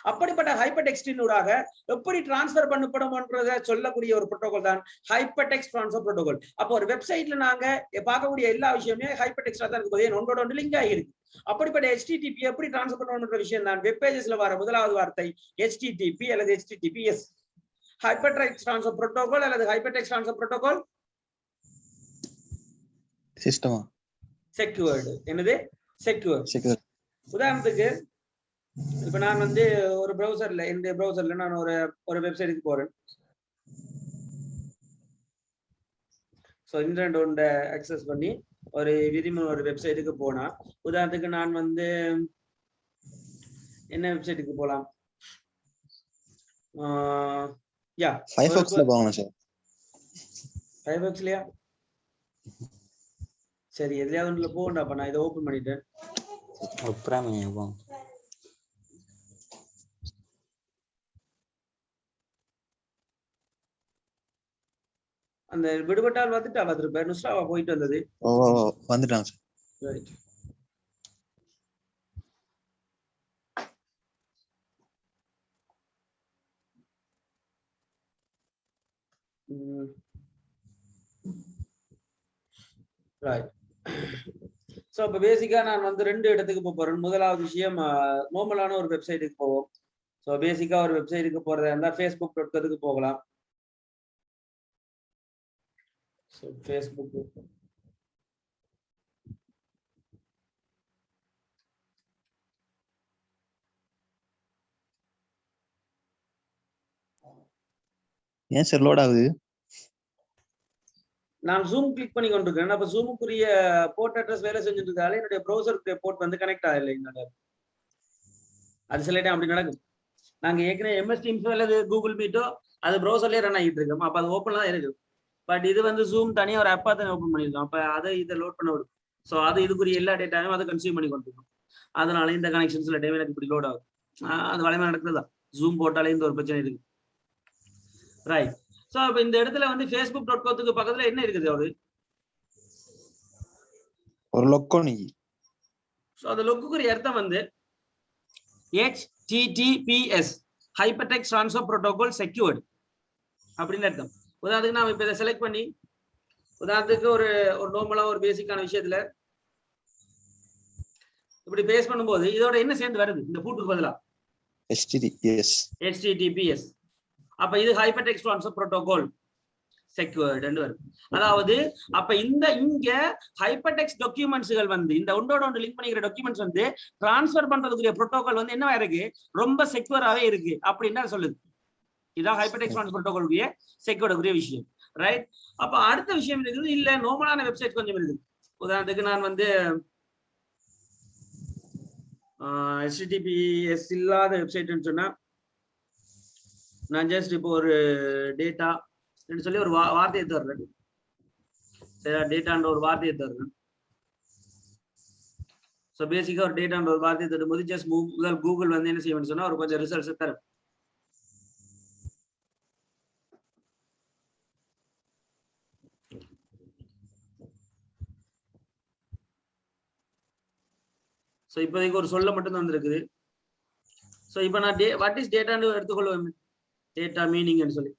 அப்படிப்பட்ட ஹைப்பர் டெக்ஸ்டினூடாக எப்படி டிரான்ஸ்ஃபர் பண்ணப்படும்ன்றத சொல்லக்கூடிய ஒரு புரோட்டோகால் தான் ஹைப்பர் டெக்ஸ்ட் டிரான்ஸ்ஃபர் புரோட்டோகால் அப்போ ஒரு வெப்சைட்ல நாங்க பார்க்கக்கூடிய எல்லா விஷயமே ஹைப்பர் டெக்ஸ்டா தான் இருக்குது ஒன்றோட ஒன்று லிங்க் ஆகிருக்கு அப்படிப்பட்ட HTTP எப்படி டிரான்ஸ்ஃபர் பண்ணணும்ன்ற விஷயம் தான் வெப் பேஜஸ்ல வர முதலாவது வார்த்தை HTTP அல்லது HTTPS hyper text transfer protocol அல்லது ஹைப்பர் டெக்ஸ்ட் டிரான்ஸ்ஃபர் புரோட்டோகால் சிஸ்டமா செக்யூர்டு என்னது செக்யூர் உதாரணத்துக்கு இப்ப நான் வந்து ஒரு ப்ரௌசர்ல இந்த ப்ரௌசர்ல நான் ஒரு வெப்சைட்டுக்கு போறேன் சோ இன்டர்நெட் ஒன்றை அக்சஸ் பண்ணி ஒரு விரும்பின ஒரு வெப்சைட்டுக்கு போனா உதாரணத்துக்கு நான் வந்து என்ன வெப்சைட்டுக்கு போலாம் ஃபயர்பாக்ஸ்ல போகலாம் சார் ஃபயர்பாக்ஸ்லயா சரி எதுலயாவது ஒன்றுல போகண்டாப்பா நான் இதை ஓபன் பண்ணிட்டேன் அந்த விடுபட்டால் வந்துட்டா திருப்ப நுஸ்ராவா போயிட்டு வந்தது வந்துட்டான் சார் ரைட் சோ இப்ப பேசிக்கா நான் வந்து 2 இடத்துக்கு போறேன் முதலாவது விஷயம் நார்மலான ஒரு வெப்சைட்டுக்கு போவோம் சோ பேசிக்கா ஒரு வெப்சைட்டுக்கு போறதா இருந்தா facebook.com போகலாம் So Facebook. ஏன் சார் லோட் ஆகுது? நான் ஜூம் கிளிக் பண்ணி கொண்டிருக்கேன். அப்ப ஜூமுக்குரிய போர்ட் அட்ரஸ் வேலை செஞ்சுட்டு இருக்கால என்னுடைய ப்ரௌசருக்கு போர்ட் வந்து கனெக்ட் ஆகலை. அது சில டைம் அப்படி நடக்கும். நாங்க ஏற்கனவே MS Teams அல்லது கூகுள் மீட்டோ அது ப்ரௌசர்லயே ரன் ஆகிட்டு இருக்கோம். அப்ப அது ஓப்பன்ல தான் இருக்கு. பட் இது வந்து ஜூம் தனியா ஒரு ஆப்பா தான் ஓப்பன் பண்ணிருக்கோம். அப்ப அதை இதை லோட் பண்ண விடும். ஸோ அது இதுக்குரிய எல்லா டேட்டாவையும் அதை கன்சியூம் பண்ணி கொண்டிருக்கும். அதனால இந்த கனெக்ஷன் சில டைம் எனக்கு இப்படி லோட் ஆகும். அது வளமை நடக்குதுதான். ஜூம் போட்டாலே இந்த ஒரு பிரச்சனை இருக்கு. ரைட். ஸோ அப்ப இந்த இடத்துல வந்து facebook.com பக்கத்துல என்ன இருக்குது அவரு? ஒரு லொக்கோனி. ஸோ அந்த லொக்குக்குரிய அர்த்தம் வந்து HTTPS Hypertext Transfer Protocol Secured அப்படின்னு அர்த்தம். உதாரணத்துக்கு நான் இப்ப இதை செலக்ட் பண்ணி உதாரணத்துக்கு ஒரு நார்மலா ஒரு பேசிக்கான விஷயத்துல இப்படி பேஸ் பண்ணும்போது இதோட என்ன சேர்ந்து வருது இந்த பூட்டுக்கு பதிலா? HTTPS. அப்ப இது Hypertext Transfer Protocol Secured வருது. அதாவது அப்ப இங்க ஹைப்பர்டெக்ஸ்ட் டாக்குமெண்ட்ஸ்கள் வந்து இந்த ஒன்றோட ஒன்று லிங்க் பண்ணிக்கிற டாக்குமெண்ட்ஸ் வந்து டிரான்ஸ்ஃபர் பண்றதுக்குரிய புரோட்டோகால் வந்து என்னவா இருக்கு? ரொம்ப செக்யூராவே இருக்கு அப்படின்னு சொல்லுது. இதான் ஹைப்பர்டெக்ஸ்ட் ட்ரான்ஸ்ஃபர் புரோட்டோகாலுடைய செக்யூர்டுக்குரிய விஷயம். ரைட். அப்ப அடுத்த விஷயம் இருக்குது. இல்ல நார்மலான வெப்சைட் கொஞ்சம் இருக்குது. உதாரணத்துக்கு நான் வந்து HTTPS இல்லாத வெப்சைட்னு சொன்னா நான் ஜஸ்ட் இப்போ ஒரு டேட்டா சொல்லி ஒரு வார்த்தையை தர்றேன். டேட்டான்ற ஒரு வார்த்தையை தர்றேன். ஸோ பேசிக்கா ஒரு டேட்டான்ற ஒரு வார்த்தையை தரும்போது ஜஸ்ட் கூகுள் வந்து என்ன செய்யணும்னு சொன்னா ஒரு கொஞ்சம் ரிசல்ட்ஸ் தரும். ஸோ இப்போதைக்கு ஒரு சொல்ல மட்டும் தான் வந்திருக்குது. ஸோ இப்போ நான் வாட் இஸ் டேட்டான்னு எடுத்துக்கொள்வேன். டேட்டா மீனிங்னு சொல்லி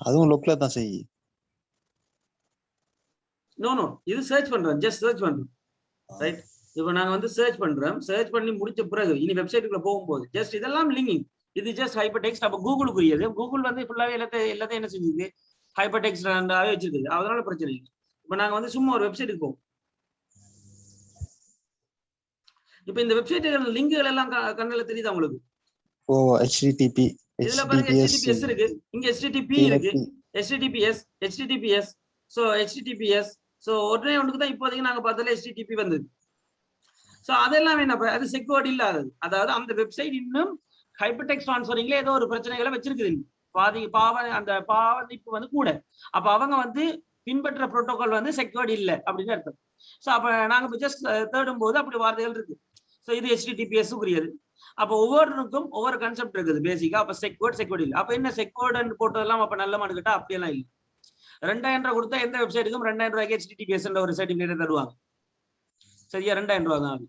அதுவும் லொக்ல தான் செய்யும். நோ இது சர்ச் பண்றோம். ஜஸ்ட் சர்ச் பண்றோம். ரைட். இப்போ நாங்க வந்து சர்ச் பண்றோம். சர்ச் பண்ணி முடிச்ச பிறகு இனி வெப்சைட்டுக்குள்ள போகும்போது ஜஸ்ட் இதெல்லாம் லிங்கிங். இது ஜஸ்ட் ஹைப்பர் டெக்ஸ்ட். அப்போ கூகுளுக்குரியது. கூகுள் வந்து ஃபுல்லாவே எல்லாத்தையும் என்ன செஞ்சுது? ஹைப்பர் டெக்ஸ்டாவே வச்சிருக்குது. அதனால பிரச்சனை இல்லை. இப்போ நாங்க வந்து சும்மா ஒரு வெப்சைட்டுக்கு போவோம். இப்போ இந்த வெப்சைட்டுகள் லிங்குகள் எல்லாம் கண்ணுல தெரியுதா உங்களுக்கு? ஓ HTTP. இதுல பாருங்க HTTPS இருக்கு. இங்க HTTP இருக்கு. HTTPS. So HTTPS. சோ ஒரே ஒண்ணுக்கு தான் இப்போதைக்கு நாங்க பார்த்ததுல HTTP வந்தது. சோ அதெல்லாம் என்ன? அது செக்யூர்ட் இல்லாதது. அதாவது அந்த வெப்சைட் இன்னும் ஹைப்பர்டெக்ஸ்ட் ட்ரான்ஸ்ஃபரிங்ல ஏதோ ஒரு பிரச்சனைகளை வச்சிருக்குது. அந்த பாதிப்பு வந்து கூட. அப்ப அவங்க வந்து பின்பற்ற புரோட்டோகால் வந்து செக்யூர்ட் இல்லை அப்படின்னு அர்த்தம். சோ அப்ப நாங்க ஜஸ்ட் தேடும் போது அப்படி வார்த்தைகள் இருக்கு. சோ இது HTTPS உரியது. அப்ப ஒவ்வொருக்கும் ஒவ்வொரு கான்செப்ட் இருக்குது பேசிக்கா. அப்ப செக்யூர்ட் இல்லை. அப்ப என்ன செக்யூர்ட் போட்டதெல்லாம் அப்ப நல்ல மாடு கேட்டா அப்படியெல்லாம் இல்லை. 2000 கொடுத்தா எந்த வெப்சைட்டுக்கும் 2000 ரூபாய்க்கு HTTPS ஒரு சர்டிபிகேட் தருவாங்க. சரியா? 2000 ரூபாய் தான்.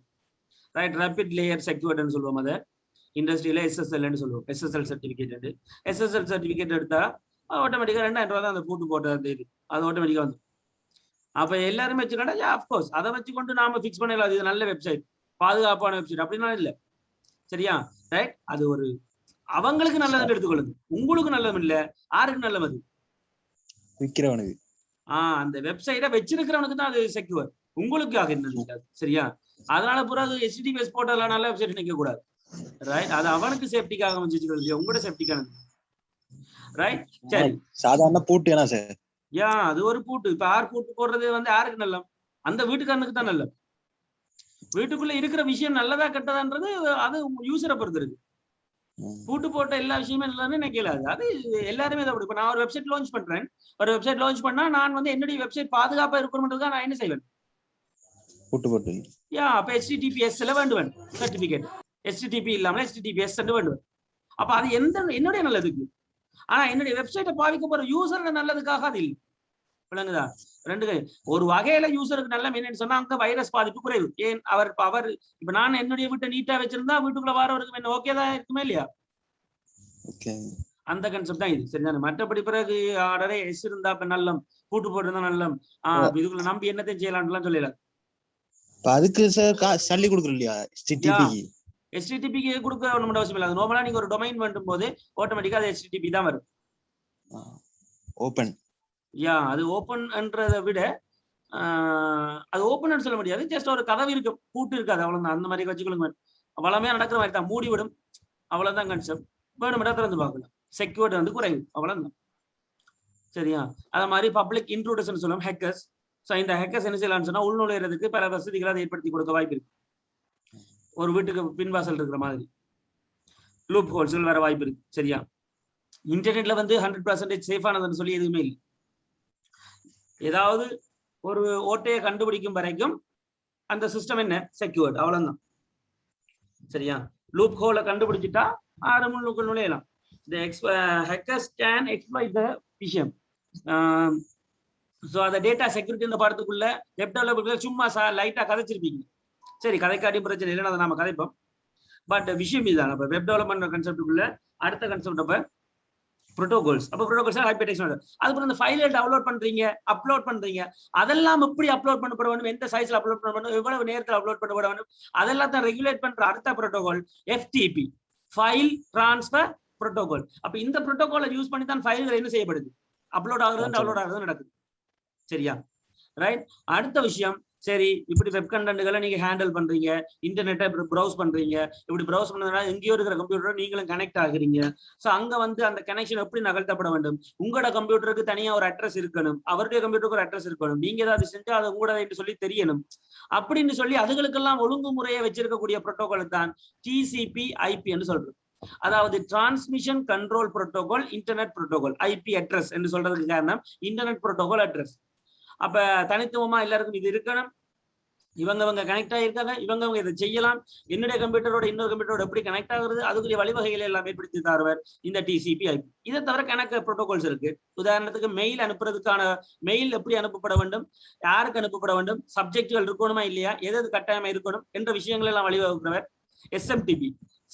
ரைட். ரேபிட் லேயர் செக்யூர்ட்னு சொல்லுவோம். அதை இண்டஸ்ட்ரியில SSL சொல்லுவோம். SSL certificate. SSL சர்டிபிகேட் எடுத்தா ஆட்டோமேட்டிக்கா 2000 ரூபாய் தான் அந்த போட்டு போட்டது. அது ஆட்டோமேட்டிக்கா வந்து அப்ப எல்லாருமே வச்சுக்கோண்டா அப்கோர்ஸ் அதை வச்சுக்கொண்டு நாம பிக்ஸ் பண்ணலாம். இது நல்ல வெப்சைட், பாதுகாப்பான வெப்சைட் அப்படின்னா இல்ல. சரியா? ரைட். அது ஒரு அவங்களுக்கு நல்லதுன்னு எடுத்துக்கொள்ளுது. உங்களுக்கு நல்லது இல்ல. யாருக்கு நல்லது? விக்கிறவனுக்கு. அந்த வெப்சைட்டை வச்சிருக்கிறவனுக்கு தான் அது செக்யூர். உங்களுக்காக என்ன? சரியா? அதனால பிறகு HTTPS போட்டதெல்லாம் நல்ல வெப்சைட் நிக்க கூடாது. ரைட். அது அவனுக்கு சேஃப்டிக்காக வச்சுக்கிறது, உங்களோட சேஃப்டிக்கானது. ரைட். சரி. சாதாரண பூட்டு என்ன சார்? அது ஒரு பூட்டு. இப்ப யார் பூட்டு போடுறது வந்து யாருக்கு நல்லம்? அந்த வீட்டுக்காரனுக்கு தான் நல்லம். வீட்டுக்குள்ள இருக்கிற விஷயம் நல்லதா கெட்டதான்றது அது யூசரை பொறுத்து இருக்கு. பூட்டு போட்ட எல்லா விஷயமே நல்லதுன்னு நினைக்கல. அது எல்லாருமே தான். இப்ப நான் ஒரு வெப்சைட் லான்ச் பண்றேன். ஒரு வெப்சைட் லான்ச் பண்ணா நான் வந்து என்னுடைய வெப்சைட் பாதுகாப்பா இருக்கணும்ன்றதுதான் நான் என்ன செய்வேன்? பூட்டு போட்டு. அப்ப HTTPS வேண்டுவேன் சர்டிபிகேட். HTTP இல்லாம HTTPS வேண்டுவேன். அப்ப அது என்னுடைய நல்லதுக்கு. ஆனா என்னுடைய வெப்சைட்டை பாவிக்க போற யூசரோட நல்லதுக்காக அது இல்லை. விளங்குதா? ரெண்டு ஒரு வகையில யூசருக்கு நல்ல என்னன்னு சொன்னா அங்க வைரஸ் பாதிப்பு குறைவு. ஏன் அவர் இப்ப நான் என்னுடைய வீட்டை நீட்டா வச்சிருந்தா வீட்டுக்குள்ள வரவருக்கு என்ன ஓகே தான் இருக்குமே இல்லையா? அந்த கான்செப்ட் தான் இது. சரிதானே? மற்றபடி பிறகு ஆர்டரே எஸ் இருந்தா இப்ப நல்லம், பூட்டு போட்டு நல்லம், இதுக்குள்ள நம்பி என்னத்தையும் செய்யலாம்லாம் சொல்லல. அதுக்கு சார் சல்லி கொடுக்குறோம் இல்லையா? HTTP கொடுக்க ஒண்ணு அவசியம் இல்லை. அது நார்மலா நீங்க ஒரு டொமைன் பண்ணும் போது ஆட்டோமேட்டிக்கா அது HTTP தான் வரும். ஓபன். யா அது ஓப்பன்ன்றதை விட அது ஓப்பன் சொல்ல முடியாது. ஜஸ்ட் ஒரு கதவு இருக்கு, பூட்டு இருக்காது, அவ்வளவுதான். அந்த மாதிரி வச்சுக்கொள்ளுங்க. வளமையா நடக்கிற மாதிரி தான், மூடி விடும், அவ்வளவுதான் கான்செப்ட். வேணும் இடத்துல இருந்து பார்க்கலாம். செக்யூரிட்டி வந்து குறையும், அவ்வளவுதான். சரியா? அத மாதிரி பப்ளிக் இன்ட்ரூடர்ஸ் சொல்லுவோம், ஹேக்கர்ஸ். ஸோ இந்த ஹேக்கர்ஸ் என்ன செய்யலாம்னு சொன்னா, உள்நுழைறதுக்கு பல வசதிகளை அதை ஏற்படுத்தி கொடுக்க வாய்ப்பு இருக்கு. ஒரு வீட்டுக்கு பின்வாசல் இருக்கிற மாதிரி லூப் ஹோல்ஸ்கள் வர வாய்ப்பு இருக்கு. சரியா? இன்டர்நெட்ல வந்து 100% சேஃபானதுன்னு சொல்லி எதுவுமே இல்லை. ஏதாவது ஒரு ஓட்டையை கண்டுபிடிக்கும் வரைக்கும் அந்த சிஸ்டம் என்ன செக்யூர்ட், அவ்வளவுதான். சரியா? லூப் ஹோலை கண்டுபிடிச்சிட்டா 6 முன்னுக்குள் நுழையலாம். Hackers can exploit the விஷயம். ஸோ அந்த டேட்டா செக்யூரிட்டி இந்த பாடத்துக்குள்ள வெப் டெவலப்பர்கள் சும்மா லைட்டா கதைச்சிருப்பீங்க. சரி, கதைக்காட்டி பிரச்சனை இல்லைன்னு அதை நாம கதைப்போம். பட் விஷயம் இதுதான். அப்ப வெப் டெவலப்மெண்ட் கான்செப்டுக்குள்ள அடுத்த கான்செப்ட் அப்ப புரோட்டோகால்ஸ். அப்ப புரோட்டோகால்ஸ் ஹைபர்டெக்ஸ்ட். அதுக்கு அந்த ஃபைலை டவுன்லோட் பண்றீங்க, அப்லோட் பண்றீங்க, அதெல்லாம் எப்படி அப்லோட் பண்ணப்பட வேண்டும், எந்த சைஸ்ல அப்லோட் பண்ண வேண்டும், எவ்வளவு நேரத்தில் அப்லோட் பண்ணப்பட வேண்டும், அதெல்லாம் தான் ரெகுலேட் பண்ற அடுத்த protocol FTP, file transfer protocol. அப்ப இந்த புரோட்டோகாலை யூஸ் பண்ணி தான் ஃபைல்கள் என்ன செய்யப்படுது, அப்லோட் ஆகுறது, டவுன்லோட் ஆகுறது நடக்குது. சரியா? ரைட். அடுத்த விஷயம், சரி இப்படி வெப் கண்டென்ட்களை நீங்க ஹேண்டில் பண்றீங்க, இன்டர்நெட்டை ப்ரௌஸ் பண்றீங்க. இப்படி ப்ரௌஸ் பண்ணதுனால எங்கேயோ இருக்கிற கம்ப்யூட்டர் நீங்களும் கனெக்ட் ஆகுறீங்க. ஸோ அங்க வந்து அந்த கனெக்ஷன் எப்படி நகர்த்தப்பட வேண்டும், உங்களோட கம்ப்யூட்டருக்கு தனியா ஒரு அட்ரஸ் இருக்கணும், அவருடைய கம்ப்யூட்டருக்கு ஒரு அட்ரஸ் இருக்கணும், நீங்க ஏதாவது செஞ்சா அதை கூட சொல்லி தெரியணும். அப்படின்னு சொல்லி அதுகளுக்கெல்லாம் ஒழுங்குமுறையை வச்சிருக்கக்கூடிய புரோட்டோகால் தான் TCP/IP என்று சொல்றோம். அதாவது transmission control protocol, internet protocol. IP address என்று சொல்றதுக்கு காரணம் இன்டர்நெட் புரோட்டோகால் அட்ரஸ். அப்ப தனித்துவமா எல்லாருக்கும் இது இருக்கணும். இவங்க கனெக்ட் ஆகியிருக்காங்க, இவங்க இதை செய்யலாம். என்னுடைய கம்ப்யூட்டரோட இன்னொரு கம்ப்யூட்டரோட எப்படி கனெக்ட் ஆகுறது, அதுக்குரிய வழிவகைகளை எல்லாம் ஏற்படுத்தி தருவார் இந்த TCP/IP. இதை தவிர கணக்கு புரோட்டோகால்ஸ் இருக்கு. உதாரணத்துக்கு மெயில் அனுப்புறதுக்கான மெயில் எப்படி அனுப்பப்பட வேண்டும், யாருக்கு அனுப்பப்பட வேண்டும், சப்ஜெக்டுகள் இருக்கணுமா இல்லையா, எது கட்டாயமா இருக்கணும் என்ற விஷயங்கள் எல்லாம் வழிவகுக்கிறவர் SMTP,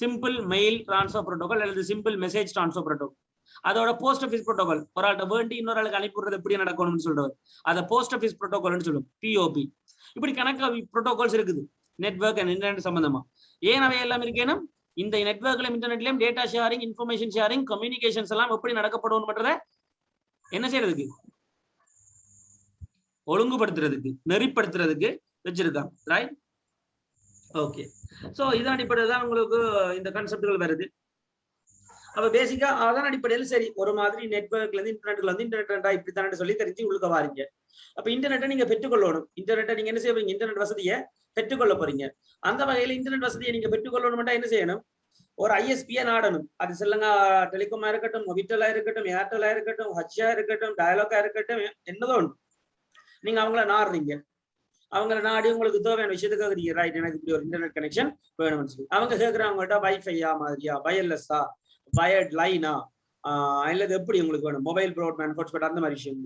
simple mail transfer protocol அல்லது சிம்பிள் மெசேஜ் டிரான்ஸ்ஃபர் புரோட்டோகால். அதோட போஸ்ட் ஆஃபீஸ் புரோட்டோகால், ஒரு ஆள்கிட்ட வேண்டி இன்னொரு ஆளுக்கு அனுப்பிடுறது எப்படி நடக்கணும்னு சொல்றவர் அதை போஸ்ட் ஆஃபீஸ் புரோட்டோகால்னு சொல்லுவோம், POP. இப்படி கணக்கு புரோட்டோகால்ஸ் இருக்குது நெட்வொர்க் அண்ட் இன்டர்நெட் சம்பந்தமா. ஏன் அவை எல்லாம் இருக்கேனும், இந்த நெட்வொர்க்லயும் இன்டர்நெட்லயும் data sharing, information sharing, communications எல்லாம் எப்படி நடக்கப்படும் என்ன செய்யறதுக்கு, ஒழுங்குபடுத்துறதுக்கு, நெறிப்படுத்துறதுக்கு வச்சிருக்காங்க. ரைட்? ஓகே. சோ இதன் அடிப்படையில் தான் உங்களுக்கு இந்த கான்செப்ட்கள் வருது. அப்ப பேசிக்கா அதன் அடிப்படையில் சரி, ஒரு மாதிரி நெட்வொர்க்ல இருந்து இன்டர்நெட்ல வந்து இன்டர்நெட் இப்படித்தான் சொல்லி தெரிஞ்சு உங்களுக்கு வாரீங்க. அப்ப இன்டர்நெட்டை நீங்க பெற்றுக்கொள்ளணும். இன்டர்நெட்டை நீங்க என்ன செய்வீங்க, இன்டர்நெட் வசதியை பெற்றுக்கொள்ள போறீங்க. அந்த வகையில இன்டர்நெட் வசதியை நீங்க பெற்றுக்கொள்ளணும்னா என்ன செய்யணும், ஒரு ISP நாடணும். அது சொல்லுங்க, டெலிகாமா இருக்கட்டும், மொபிட்டலா இருக்கட்டும், ஏர்டெலா இருக்கட்டும், ஹச்சா இருக்கட்டும், டயலாக்கா இருக்கட்டும், என்னதோ ஒன்று நீங்க அவங்கள நாடுறீங்க. அவங்களை நாடி உங்களுக்கு தேவையான விஷயத்துக்கு கேக்குறீங்க. ரைட், எனக்கு இப்படி ஒரு இன்டர்நெட் கனெக்ஷன் வேணும்னு சொல்லி அவங்க கேட்கறவங்கள்ட்ட வைஃபையா மாதிரியா, வயர்லெஸ்ஸா, வயர்ட் லைனா, இல்லது எப்படி உங்களுக்கு வேணும், மொபைல் ப்ராட்பேண்ட், ஹாட்ஸ்பாட், அந்த மாதிரி விஷயம்.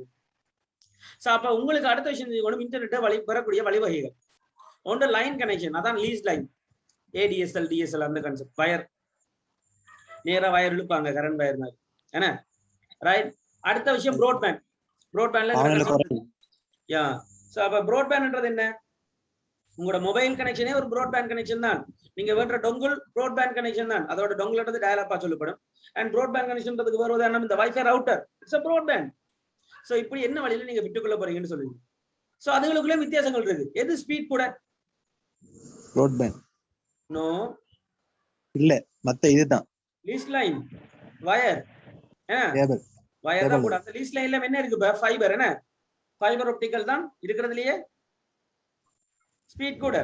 ஸோ அப்ப உங்களுக்கு அடுத்த விஷயம் வேணும், இன்டர்நெட்டை பெறக்கூடிய வழிவகைகள். ஒன்று லைன் கனெக்ஷன், அதான் லீஸ் லைன், ADSL DSL அந்த கான்செப்ட். வயர் நேரா வயர் இழுப்பாங்க, கரண்ட் வயர் மாதிரி. என்ன? ரைட். அடுத்த விஷயம் ப்ராட்பேண்ட். ப்ராட்பேண்ட்ல யா. ஸோ அப்ப ப்ராட்பேண்ட்ன்றது என்ன, உங்களோட மொபைல் கனெக்ஷனே ஒரு ப்ராட்பேண்ட் கனெக்ஷன் தான். நீங்க வேற டொங்கிள் ப்ராட்பேண்ட் கனெக்ஷன் தான். அதோட டொங்கிள்ன்றது டயலாப்பா சொல்லப்படும். அண்ட் ப்ராட்பேண்ட் கனெக்ஷன்ன்றதுக்கு வேற உதாரணம் இந்த wifi router, it's a broadband. So இப்படி என்ன வழியில நீங்க விட்டுக்கொள்ள போறீங்கன்னு சொல்லுங்க. சோ அதுகளுக்குள்ள வித்தியாசங்கள் இருக்கு. எது ஸ்பீட் கூட? ப்ராட்பேண்ட். நோ, இல்ல, மத்த இதுதான் lease line, wire. Cable. Wire தான் கூட. அந்த லீஸ் லைன்ல என்ன இருக்கு, ஃபைபர். என்ன? ஃபைபர் ஆப்டிகல் தான் இருக்கிறதுலயே ஸ்பீட் கூட.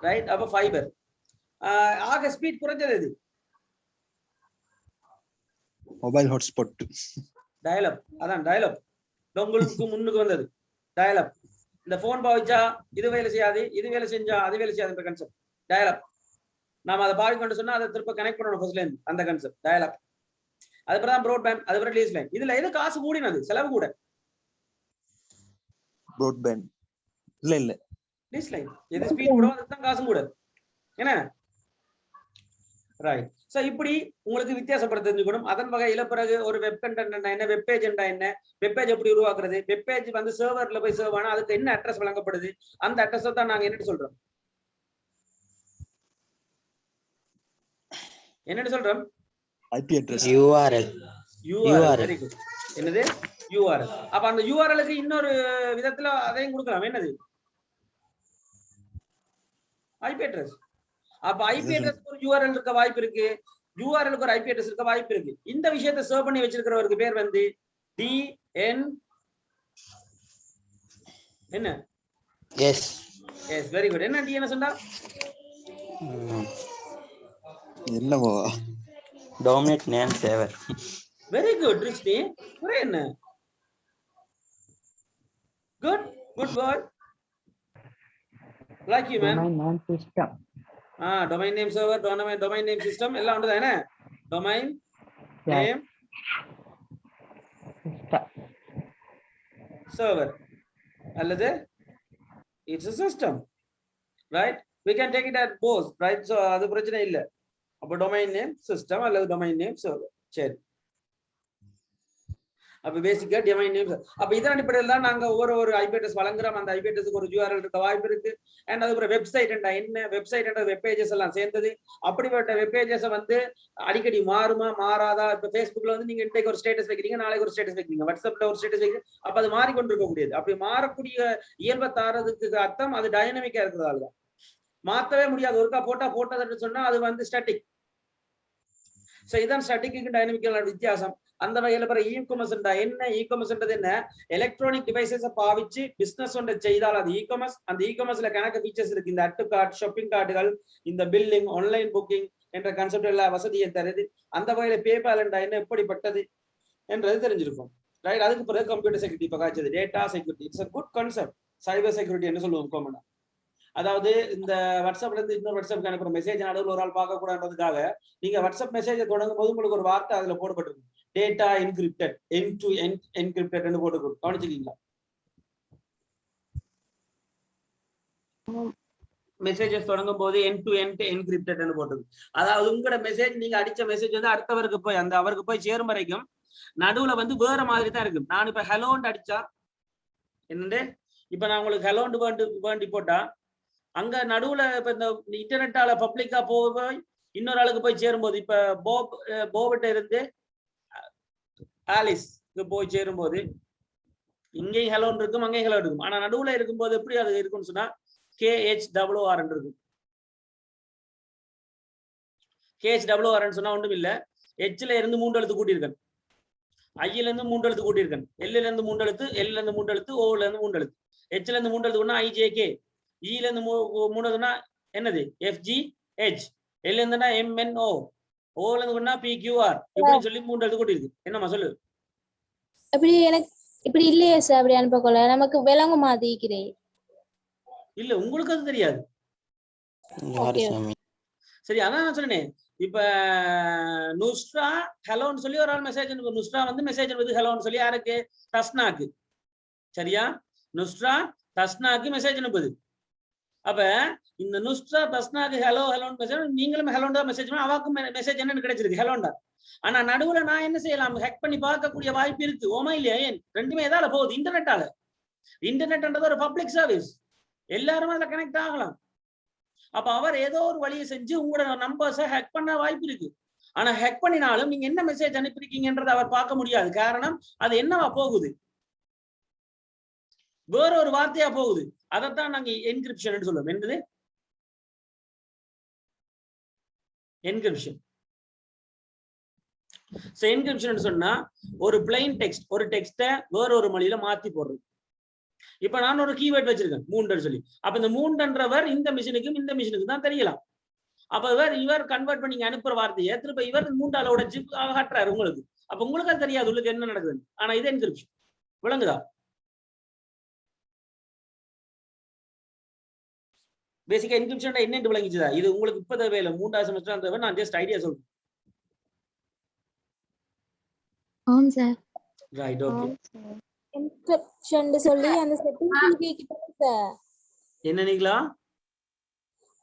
ரைட். அப்ப ஃபைபர். ஆக ஸ்பீட் குறைஞ்சது எது? Mobile hotspot, dial-up. அதான் டயலப். டொங்கிளுக்கு முன்னுக்கு வந்தது டயலப். இந்த போன் பாவிச்சா இது வேலை செய்யாது, இது வேலை செஞ்சா அது வேலை செய்யாதுன்ற கான்செப்ட் டயலப். நாம அதை பாவிக்கொண்டு சொன்னா அதை திருப்ப கனெக்ட் பண்ணணும் ஃபர்ஸ்ட்ல இருந்து, அந்த கான்செப்ட் டயலப். அதுக்கப்புறம் ப்ராட்பேண்ட், அதுக்கப்புறம் லீஸ் லைன். இதுல எது காசு கூடினது, செலவு கூட? ப்ராட்பேண்ட். இல்ல லீஸ் லைன். எது ஸ்பீட் கூட அதுதான் காசு கூட. என்ன? ரைட். சோ இப்படி உங்களுக்கு வித்தியாசப்படுத்த தெரிஞ்சுக்கணும். அதன் வகையில பிறகு ஒரு வெப் கண்டென்ட் என்ன, வெப் பேஜ் என்ன, வெப் பேஜ் எப்படி உருவாக்குறது, வெப் பேஜ் வந்து சர்வர்ல போய் சர்வ் ஆனா அதுக்கு என்ன அட்ரஸ் வழங்கப்படுது, அந்த அட்ரஸ் தான் நாங்க என்னன்னு சொல்றோம், IP address, URL. Very good. என்னது URL. அப்ப அந்த URL-க்கு இன்னொரு விதத்துல அதையும் கொடுக்கலாம். என்னது IP address. அப்ப IP address ஒரு URL இருக்க வாய்ப்பு இருக்கு, URL-க்கு ஒரு IP address இருக்க வாய்ப்பு இருக்கு. இந்த விஷயத்தை சர்வ் பண்ணி வச்சிருக்கிறவருக்கு பேர் வந்து DN என்ன? Yes. Yes very good. என்ன DNS சொன்னா? என்னவோ Domain name server. Very good ரிஷ்டி. ஒரே என்ன? Good boy. Like you man. domain name system. domain name server, domain name system எல்லாம் உண்டு தானே? domain name System. server அல்லது it's a system, right? We can take it at both, right? So அது பிரச்சனை இல்ல. அப்ப domain name system அல்லது domain name server. சரி. அப்ப பேசிக்கா domain name. அப்ப இதன் அடிப்படையில் தான் நாங்க ஒவ்வொரு IP address வழங்குறோம். அந்த IP address-க்கு ஒரு URL இருக்க வாய்ப்பு இருக்கு. அண்ட் அது ஒரு வெப்சைட் என்ன வெப்சைட் என்ற வெப் பேஜஸ் எல்லாம் சேர்ந்தது. அப்படிப்பட்ட வெப் பேஜஸ் வந்து அடிக்கடி மாறுமா மாறாதா? இப்ப Facebookல வந்து நீங்க இன்றைக்கு ஒரு ஸ்டேட்டஸ் வைக்கிறீங்க, நாளைக்கு ஒரு ஸ்டேட்டஸ் வைக்கிறீங்க, வாட்ஸ்அப்ல ஒரு ஸ்டேட்டஸ் வைக்கிறீங்க. அப்ப அது மாறிக்கொண்டிருக்க கூடியது. அப்படி மாறக்கூடிய இயல்பை தாரதுக்கு அர்த்தம் அது டைனமிக்கா இருக்கிறதால தான். மாத்தவே முடியாது. ஒருக்கா போட்டதுன்னு சொன்னா அது வந்து ஸ்டாட்டிக். சோ இதான் ஸ்டாட்டிக்கு டைனமிக்கான வித்தியாசம். அந்த வகையில பிற இ-காமர்ஸ் என்ன? இ-காமர்ஸ்ன்றது என்ன? எலக்ட்ரானிக் டிவைசஸை பாவிச்சு பிசினஸ் ஒன்றை செய்தால் அது இ-காமர்ஸ். அந்த இ-காமர்ஸ்ல கணக்கு ஃபீச்சர்ஸ் இருக்கு. இந்த அட்டு கார்டு, ஷாப்பிங் கார்டுகள், இந்த பில்லிங், ஆன்லைன் புக்கிங் என்ற கான்செப்ட் எல்லா வசதியை தருது. அந்த வகையில பேபால் என்ன எப்படிப்பட்டது என்றது தெரிஞ்சிருக்கும், ரைட்? அதுக்கு பிறகு கம்ப்யூட்டர் செக்யூரிட்டி பகாச்சது, data security. It's a good concept. Cyber security என்ன சொல்லுவோம் காமனா. அதாவது இந்த வாட்ஸ்அப்ல இருந்து இன்னொரு வாட்ஸ்அப்க்கு அனுப்புற மெசேஜ் நடுவில் ஒரு ஆள் பார்க்க கூடாதுன்றதுக்காக நீங்க வாட்ஸ்அப் மெசேஜை தொடங்கும் போது உங்களுக்கு ஒரு வார்த்தை அதுல போடப்பட்டிருக்கும், data encrypted, end to end encrypted போட்டு கவனிச்சிருக்கீங்களா? மெசேஜஸ் தொடங்கும் போது எண்ட் டு எண்ட் என்கிரிப்டட் போட்டிருக்கு. அதாவது உங்களோட மெசேஜ் நீங்க அடிச்ச மெசேஜ் வந்து அடுத்தவருக்கு போய் அவருக்கு போய் சேரும் வரைக்கும் நடுவுல வந்து வேற மாதிரி தான் இருக்கு. நான் இப்ப ஹலோன்னு அடிச்சா என்னண்டு, இப்ப நான் உங்களுக்கு ஹலோன்னு வேண்டி போட்டா அங்க நடுவுல இப்ப இந்த இன்டர்நெட்டால பப்ளிக்கா போய் இன்னொரு ஆளுக்கு போய் சேரும்போது, இப்ப போவிட்ட இருந்து ஆலிஸ் போய் சேரும்போது இங்கேயும் ஹலோன்னு இருக்கும், அங்கேயும் ஹலோ இருக்கும். ஆனா நடுவுல இருக்கும்போது எப்படி அது இருக்கும்னு சொன்னா KHWR இருக்கும். KHWR சொன்னா ஒன்றும் இல்ல, Hல இருந்து 3 எழுத்து கூட்டியிருக்கேன், ஐல இருந்து 3 எழுத்து கூட்டியிருக்கேன், Lல இருந்து 3 எழுத்து, Lல இருந்து 3 எழுத்து, Oல இருந்து 3 எழுத்து. Hல இருந்து 3 எழுத்துனா IJK, Eல இருந்து 3 எழுத்துனா என்னது FGH, Lல இருந்துனா MNO, Oல இருந்துனா PQR. இப்படி சொல்லி 3 எழுத்து கூட்டியிருக்கு. என்னமா சொல்லு? அப்படி எனக்கு இப்படி இல்லையே சார். அப்படி அனுப்பக்கொள்ள நமக்கு விளங்க மாதிரிக்கிறேன். இல்ல உங்களுக்கு அது தெரியாது. சரி, அதான் நான் சொன்னேன். இப்ப நுஸ்ரா ஹலோன்னு சொல்லி ஒரு ஆள் மெசேஜ் அனுப்பு. நுஸ்ரா வந்து மெசேஜ் அனுப்புது ஹலோன்னு சொல்லி யாருக்கு? தஸ்னாக்கு. சரியா? நுஸ்ரா தஸ்னாக்கு மெசேஜ் அனுப்புது. அப்ப இந்த நுஸ்ரா தஸ்னாக்கு ஹலோன்னு மெசேஜ், நீங்களும் ஹலோண்டா மெசேஜ் பண்ணா அவாக்கும் மெசேஜ் என்னன்னு கிடைச்சிருக்கு, ஹலோண்டா. ஆனா நடுவுல நான் என்ன செய்யலாம்? ஹேக் பண்ணி பார்க்கக்கூடிய வாய்ப்பு இருக்கு. ஓமா இல்லையா? ஏன் ரெண்டுமே எதால போகுது? இன்டர்நெட்டால. இன்டர்நெட்ன்றது ஒரு பப்ளிக் சர்வீஸ், எல்லாரும் அதுல கனெக்ட் ஆகலாம். அப்ப அவர் ஏதோ ஒரு வழியை செஞ்சு உங்களோட நம்பர்ஸை ஹேக் பண்ண வாய்ப்பு இருக்கு. ஆனா ஹேக் பண்ணினாலும் நீங்க என்ன மெசேஜ் அனுப்பிருக்கீங்கன்றதை அவர் பார்க்க முடியாது. காரணம் அது என்னவா போகுது? வேற ஒரு வார்த்தையா போகுது. அதைத்தான் நாங்க என்கிரிப்ஷன் சொல்லுவோம். என்னது என்கிரிப்ஷன்? என்கிரிப்ஷன் சொன்னா ஒரு பிளைன் டெக்ஸ்ட், ஒரு டெக்ஸ்ட வேற ஒரு மொழியில மாத்தி போடுறது. இப்ப நான் ஒரு கீவேர்ட் வச்சிருக்கேன் 3 சொல்லி. அப்ப இந்த 3ன்றவர் இந்த மிஷினுக்கும் இந்த மிஷினுக்கு தான் தெரியலாம். அப்ப இவர் கன்வெர்ட் பண்ணி அனுப்புற வார்த்தையை திருப்ப இவர் 3ஆல உடைச்சு காட்டுறாரு உங்களுக்கு. அப்ப உங்களுக்கு அது தெரியாது உங்களுக்கு என்ன நடக்குது. ஆனா இது என்கிரிப்ஷன். விளங்குதா? பேசிக்கா என்கிரிப்ஷன் என்னன்னு விளங்கிச்சுதா? இது உங்களுக்கு இப்ப தேவையில்லை, 3ஆவது செமஸ்டர் தேவை. நான் ஜஸ்ட் ஐடியா சொல்றேன். ஆம் சார். Right, okay. என்கிரிப்ஷன் சொல்லி அந்த செட்டிங் கேக்குது சார். என்ன நீங்களா?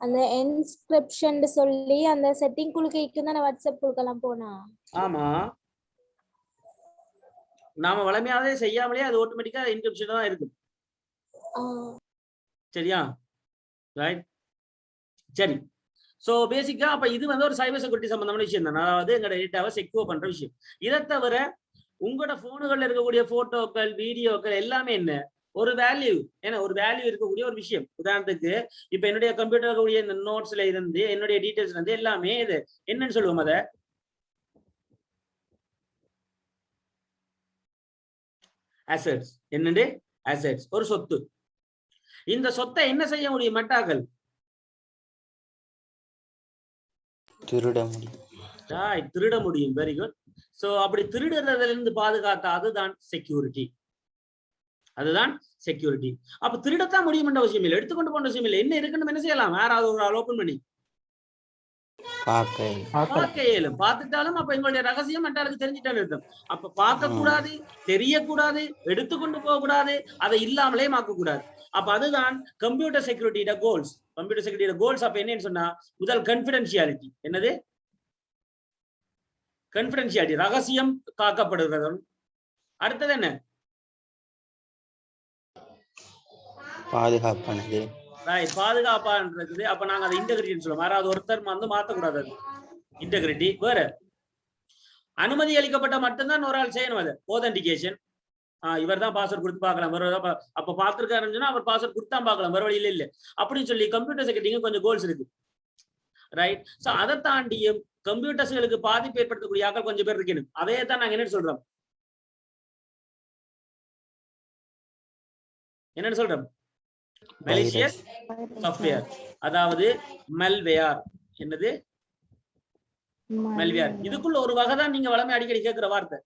அந்த என்கிரிப்ஷன் சொல்லி அந்த செட்டிங் குள்ள கேக்குது நான் வாட்ஸ்அப் குள்ளலாம் போனா. ஆமா, நாம வளமையாவே செய்யாமலே அது ஆட்டோமேட்டிக்கா என்கிரிப்ஷன் தான் இருக்கு. சரியா? ரைட், சரி. சோ பேசிக்கா அப்ப இது வந்து ஒரு சைபர் செக்யூரிட்டி சம்பந்தமான விஷயம் தான். அதாவது எங்களோட டேட்டாவை செக்யூர் பண்ற விஷயம். இதை தவிர உங்களோட போனுகள்ல இருக்கக்கூடிய போட்டோக்கள், வீடியோக்கள் எல்லாமே என்ன ஒரு வேல்யூ, ஏன்னா ஒரு வேல்யூ இருக்கக்கூடிய ஒரு விஷயம். உதாரணத்துக்கு இப்ப என்னுடைய கம்ப்யூட்டர் இருக்கக்கூடிய இந்த நோட்ஸ்ல இருந்து என்னுடைய டீடைல்ஸ்ல இருந்து எல்லாமே இது என்னன்னு சொல்லுவோம், அத அசெட்ஸ். என்னது அசெட்ஸ், ஒரு சொத்து. இந்த சொத்தை என்ன செய்ய முடியும் மட்டாக்கள்? திருட முடியும். திருட முடியும். Very good. சோ அப்படி திருடுறதுல இருந்து பாதுகாத்தா அதுதான் செக்யூரிட்டி. அதுதான் செக்யூரிட்டி. அப்ப திருடத்தான் முடியும் அவசியம் இல்லை, எடுத்துக்கொண்டு போன அவசியம் இல்லை. என்ன இருக்குன்னு என்ன செய்யலாம், யாராவது ஒரு ஆள் ஓபன் பண்ணி பார்க்க இயலும். பார்த்துட்டாலும் அப்ப எங்களுடைய ரகசியம் மற்றவர்களுக்கு தெரிஞ்சுட்டாலும் இருக்கும். அப்ப பார்க்க கூடாது, தெரியக்கூடாது, எடுத்துக்கொண்டு போக கூடாது, அதை இல்லாமலே மாக்க கூடாது. அப்ப அதுதான் கம்ப்யூட்டர் செக்யூரிட்டியோட கோல்ஸ். கம்ப்யூட்டர் செக்யூரிட்டியோட கோல்ஸ் அப்ப என்னன்னு சொன்னா, முதல் கான்ஃபிடென்ஷியாலிட்டி. என்னது கான்ஃபிடென்ஷியாலிட்டி, ரகசியம் காக்கப்படுகிறதும். அடுத்தது என்ன, பாதுகாப்பானது. பாதுகாப்பான்றது. அப்ப நாங்க அதை இன்டெகிரிட்டி சொல்லுவோம். யாராவது ஒருத்தர் வந்து மாத்தக்கூடாது, அது இன்டெகிரிட்டி. வேற அனுமதி அளிக்கப்பட்ட மட்டும்தான் ஒரு ஆள் செய்யணும். அது ஆதென்டிகேஷன். இவர் தான் பாஸ்வேர்ட் கொடுத்து பார்க்கலாம், அப்ப பார்த்திருக்காருன்னு சொன்னா அவர் பாஸ்வேர்ட் கொடுத்தா பார்க்கலாம், வேற வழியில இல்ல அப்படின்னு சொல்லி கம்ப்யூட்டர் செக்யூரிட்டிக்கு கொஞ்சம் கோல்ஸ் இருக்கு. ரைட். சோ அதை தாண்டியும் கம்ப்யூட்டர்ஸ்களுக்கு பாதிப்பு ஏற்படுத்தக்கூடிய ஆட்கள் கொஞ்சம் பேர் இருக்கணும். அதே தான் நாங்க என்ன சொல்றோம், என்னன்னு சொல்றோம், malicious சாஃப்ட்வேர், அதாவது malware. என்னது malware. இதுக்குள்ள ஒரு வகை தான் நீங்க வளமை அடிக்கடி கேட்கிற வார்த்தை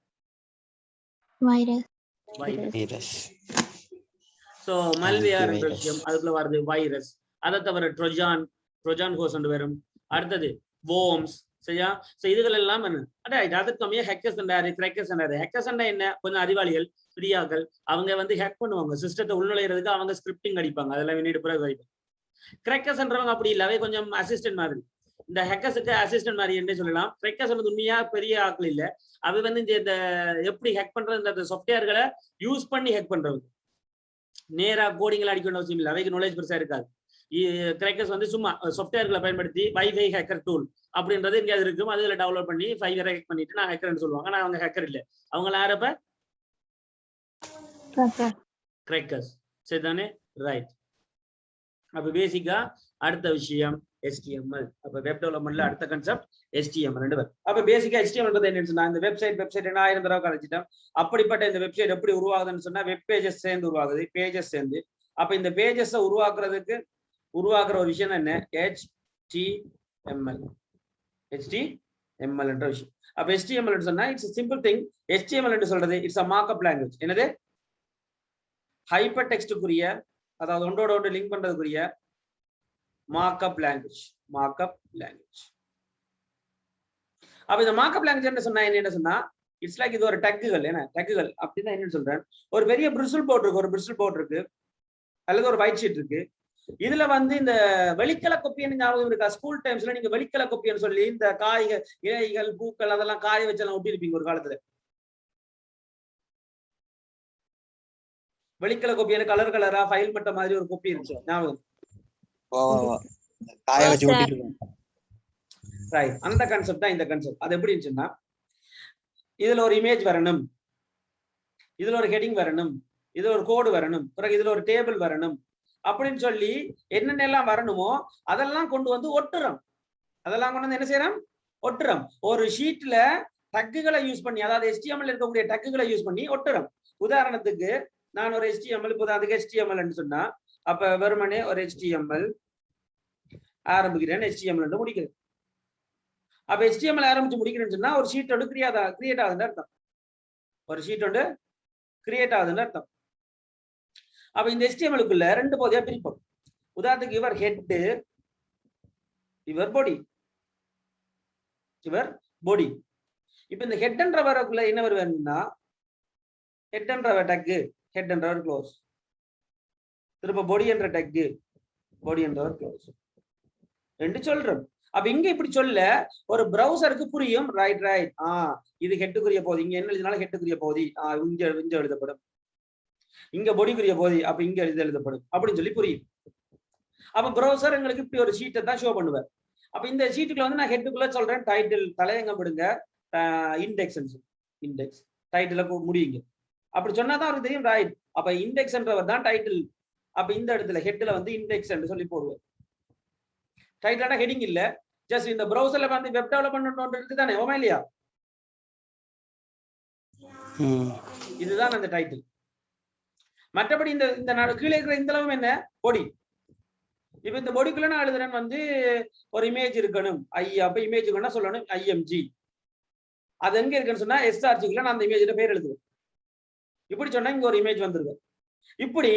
வைரஸ். சோ malware என்ற விஷயம் அதுக்குள்ள வருது, வைரஸ். அதை தவிர ட்ரோஜான் ஹோஸ் என்று வரும். அடுத்தது worms. சரியா? சோ இதுகள் எல்லாம் என்ன, அதுக்கு கம்மியா hackers and crackers and hackers and என்ன, கொஞ்சம் அறிவாளிகள், ஃப்ரீயாக்கள். அவங்க வந்து ஹேக் பண்ணுவாங்க, சிஸ்டத்தை உள்நுழைறதுக்கு அவங்க ஸ்கிரிப்டிங் அடிப்பாங்க, அதெல்லாம் வேண்டிட்டு பிறகு அடிப்பாங்க. கிராக்கர்ஸ்ன்றவங்க அப்படி இல்லை, அவை கொஞ்சம் அசிஸ்டன்ட் மாதிரி. இந்த ஹேக்கர்ஸுக்கு அசிஸ்டன்ட் மாதிரி என்றே சொல்லலாம். கிராக்கர்ஸ் வந்து உண்மையா பெரிய ஆட்கள் இல்லை, அவை வந்து இந்த எப்படி ஹேக் பண்றது, இந்த சாஃப்ட்வேர்களை யூஸ் பண்ணி ஹேக் பண்றவங்க. நேரா கோடிங்களை அடிக்கணும் அவசியம் இல்லை, அவைக்கு நாலேஜ் பெருசா இருக்காது. கிராக்கர்ஸ் வந்து சும்மா சாஃப்ட்வேர்களை பயன்படுத்தி வைஃபை ஹேக்கர் டூல் அப்படின்றது எங்கேயாவது இருக்கும், அதுல டவுன்லோட் பண்ணி ஃபைவரை ஹேக் பண்ணிட்டு நான் ஹேக்கர்னு சொல்லுவாங்க. ஆனா அவங்க ஹேக்கர் இல்லை, அவங்க யாரப்ப கிராக்கர்ஸ். சரிதானே? ரைட். அப்ப பேசிக்கா அடுத்த விஷயம் HTML. அப்ப வெப் டெவலப்மெண்ட்ல அடுத்த கான்செப்ட் HTML. ரெண்டு பேர். அப்ப பேசிக்கா HTML என்னன்னு சொன்னா, இந்த வெப்சைட் 1000 தடவை கழிச்சிட்டோம். அப்படிப்பட்ட இந்த வெப்சைட் எப்படி உருவாகுதுன்னு சொன்னா, வெப் பேஜஸ் சேர்ந்து உருவாகுது, பேஜஸ் சேர்ந்து. அப்ப இந்த பேஜஸ் உருவாக்குற ஒரு விஷயம் என்ன, HTML என்ற விஷயம். அப்ப HTML சொன்னா இட்ஸ் சிம்பிள் திங். HTML என்று சொல்றது இட்ஸ் a markup language. என்னது, ஹைப்பர் டெக்ஸ்டுக்குரிய, அதாவது ஒன்றோட ஒன்று லிங்க் பண்றதுக்குரிய மார்க்அப் லாங்குவேஜ். அப்ப இந்த மார்க்அப் லாங்குவேஜ் என்ன சொன்னா, என்ன சொன்னா இட்ஸ் லைக் இது ஒரு டக்குகள். என்ன டக்குகள் அப்படின்னா என்னன்னு சொல்றேன், ஒரு பெரிய பிரிசில் போர்ட் இருக்கு, அல்லது ஒரு ஒயிட் ஷீட் இருக்கு. இதுல வந்து இந்த வெளிக்கல கொப்பின்னு ஞாபகம் இருக்கா? ஸ்கூல் டைம்ஸ்ல நீங்க வெளிக்கல கொப்பின்னு சொல்லி இந்த காய்கள், இலைகள், பூக்கள் அதெல்லாம் காய வச்செல்லாம் ஒட்டி இருப்பீங்க ஒரு காலத்துல. வெளிக்கல கொப்பி, கலர் கலரா ஃபைல் மட்ட மாதிரி ஒரு கொப்பி இருந்துச்சு, ஞாபகம்? அந்த கான்செப்ட் தான் இந்த கான்செப்ட். அது எப்படி இருந்துச்சுன்னா, இதுல ஒரு இமேஜ் வரணும், இதுல ஒரு ஹெட்டிங் வரணும், இதுல ஒரு கோடு வரணும், பிறகு இதுல ஒரு டேபிள் வரணும் அப்படின்னு சொல்லி என்னென்னலாம் வரணுமோ அதெல்லாம் கொண்டு வந்து ஒட்டுறோம். அதெல்லாம் கொண்டு வந்து என்ன செய்யறோம், ஒட்டுறோம். ஒரு ஷீட்ல டக்குகளை யூஸ் பண்ணி, அதாவது HTML இருக்கக்கூடிய டக்குகளை யூஸ் பண்ணி ஒட்டுறோம். உதாரணத்துக்கு நான் ஒரு HTML, இப்போ அதுக்கு HTML சொன்னா, அப்ப வெறுமனே ஒரு HTML ஆரம்பிக்கிறேன், HTML முடிக்கிறேன். அப்ப HTML ஆரம்பிச்சு முடிக்கிறேன்னு சொன்னா ஒரு ஷீட் ஒன்று கிரியேட் ஆகுதுன்னு அர்த்தம். ஒரு ஷீட் ஒன்று கிரியேட் ஆகுதுன்னு அர்த்தம். அப்ப இந்த HTML-க்குள்ள ரெண்டு பகுதியா பிரிப்போம். உதாரணத்துக்கு இவர் ஹெட், இவர் பாடி. இப்ப இந்த ஹெட் என்ற வரக்குள்ள என்ன வருவேன்னா, ஹெட் என்ற டக்கு, ஹெட் என்றவர் க்ளோஸ். திரும்ப பாடி என்ற டக்கு, பாடி என்றவர் க்ளோஸ் என்று சொல்றோம். அப்ப இங்க இப்படி சொல்ல ஒரு பிரவுசருக்கு புரியும். ரைட். இது ஹெட்டுக்குரிய பகுதி, இங்க என்ன எழுதினாலும் ஹெட்டுக்குரிய பகுதி இங்க எழுதப்படும், இங்க பொடிக்குரிய பகுதி அப்ப இங்க எழுதப்படும் அப்படின்னு சொல்லி புரியும். அப்ப ப்ரௌசர் எங்களுக்கு இப்படி ஒரு ஷீட்டை தான் ஷோ பண்ணுவார். அப்ப இந்த ஷீட்டுக்குள்ள வந்து நான் ஹெட்டுக்குள்ள சொல்றேன் டைட்டில் தலையங்கம் விடுங்க, இண்டெக்ஸ் இண்டெக்ஸ் டைட்டில முடியுங்க. அப்படி சொன்னாதான் அவருக்கு தெரியும் ரைட். அப்ப இண்டெக்ஸ்ன்றவர் தான் டைட்டில். அப்ப இந்த இடத்துல ஹெட்ல வந்து இண்டெக்ஸ் சொல்லி போடுவோம். டைட்டிலான ஹெடிங் இல்ல, ஜஸ்ட் இந்த ப்ரௌசர்ல வந்து வெப் டெவலப்மெண்ட் இருக்குதானே, ஓமா இல்லையா? இதுதான் அந்த டைட்டில். மற்றபடி இந்த இந்த கீழே இருக்கிற இந்த அளவும் என்ன பொடி. இப்ப இந்த பொடிக்குள்ள நான் எழுதுறேன் வந்து ஒரு இமேஜ் இருக்கணும், அப்ப இமேஜ் சொல்லணும் IMG. அது எங்க இருக்குன்னு சொன்னா SRG-க்குள்ள நான் அந்த இமேஜோட பேர் எழுதுவேன். இப்படி சொன்னா இங்க ஒரு இமேஜ் வந்துருக்கு. இப்படி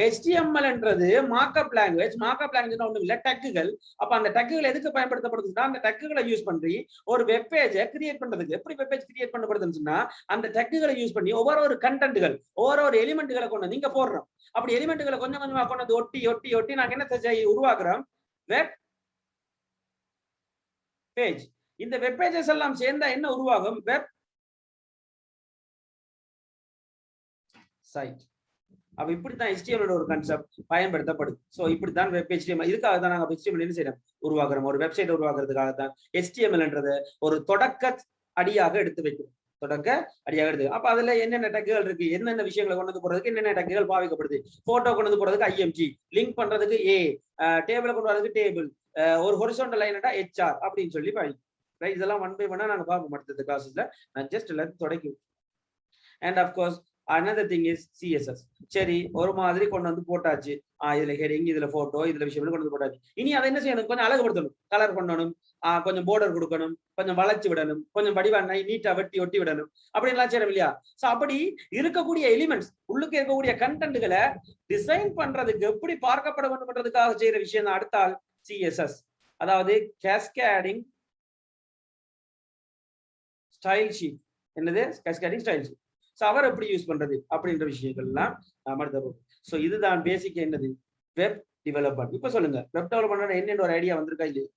HTML-ன்றது மார்க்அப் லாங்குவேஜ். மார்க்அப் லாங்குவேஜ் ஒண்ணும் இல்ல, டக்குகள். அப்ப அந்த டக்குகள் எதுக்கு பயன்படுத்தப்படுதுன்னா அந்த டக்குகளை யூஸ் பண்ணி ஒரு வெப் பேஜை கிரியேட் பண்றதுக்கு. எப்படி வெப் பேஜ் கிரியேட் பண்ணப்படுதுன்னு சொன்னா அந்த டக்குகளை யூஸ் பண்ணி ஒவ்வொரு கண்டென்ட்கள் ஒவ்வொரு எலிமெண்ட்களை கொண்டு நீங்க போடுறோம். அப்படி எலிமெண்ட்களை கொஞ்சம் கொஞ்சமா கொண்டு ஒட்டி ஒட்டி ஒட்டி நாங்க என்ன உருவாக்குறோம், வெப் பேஜ். இந்த வெப் பேஜஸ் எல்லாம் சேர்ந்தா என்ன உருவாகும், வெப் சைட். அப்ப இப்படித்தான் HTML ஒரு கான்செப்ட் பயன்படுத்தப்படுது. சோ இப்படித்தான் வெப் HTML. இதுக்காக தான் நாங்க HTML என்ன செய்யறோம், உருவாக்குறோம். ஒரு வெப்சைட் உருவாக்குறதுக்காக தான் HTML-ன்றது ஒரு தொடக்க அடியாக எடுத்து வைக்கிறோம். தொடக்க அடியாக எடுத்து அப்ப அதுல என்னென்ன டக்குகள் இருக்கு, என்னென்ன விஷயங்களை கொண்டு வந்து போறதுக்கு என்னென்ன டக்குகள் பாவிக்கப்படுது. போட்டோ கொண்டு வந்து போறதுக்கு IMG, லிங்க் பண்றதுக்கு டேபிளை கொண்டு வரதுக்கு டேபிள், ஒரு ஹொரிசான்டல் லைன்டா HR அப்படின்னு சொல்லி பாவி. இதெல்லாம் 1 by 1 நாங்க பார்க்க மாட்டோம் கிளாஸ்ல. நான் ஜஸ்ட் எல்லாத்தையும் தொடக்கி. And of course another thing is CSS. சரி, ஒரு மாதிரி கொண்டு வந்து போட்டாச்சு. இதுல ஹெடிங், இதுல போட்டோ, இதுல விஷயம் கொண்டு வந்து போட்டாச்சு. இனி அதை என்ன செய்யணும், கொஞ்சம் அழகுபடுத்தணும், கலர் பண்ணணும், கொஞ்சம் பார்டர் கொடுக்கணும், கொஞ்சம் வளைச்சு விடணும், கொஞ்சம் வடிவான நீட்டா வெட்டி ஒட்டி விடணும், அப்படின்லாம் செய்யணும் இல்லையா? சோ அப்படி இருக்கக்கூடிய எலிமெண்ட்ஸ், உள்ளுக்கு இருக்கக்கூடிய கண்டென்ட்களை டிசைன் பண்றதுக்கு எப்படி பார்க்கப்பட வேண்டும் பண்றதுக்காக செய்யற விஷயம் தான் அடுத்தால் CSS. அதாவது கேஸ்கேடிங் ஸ்டைல் ஷீட். என்னது கேஸ்கேடிங் ஸ்டைல் ஷீட். அவர் எப்படி யூஸ் பண்றது அப்படின்ற விஷயங்கள்லாம் அடுத்த. சோ இதுதான் பேசிக் என்னது, வெப் டெவலப்மெண்ட். இப்ப சொல்லுங்க, வெப் டெவலப்மெண்ட் என்னென்ன ஒரு ஐடியா வந்திருக்கா இல்லையா?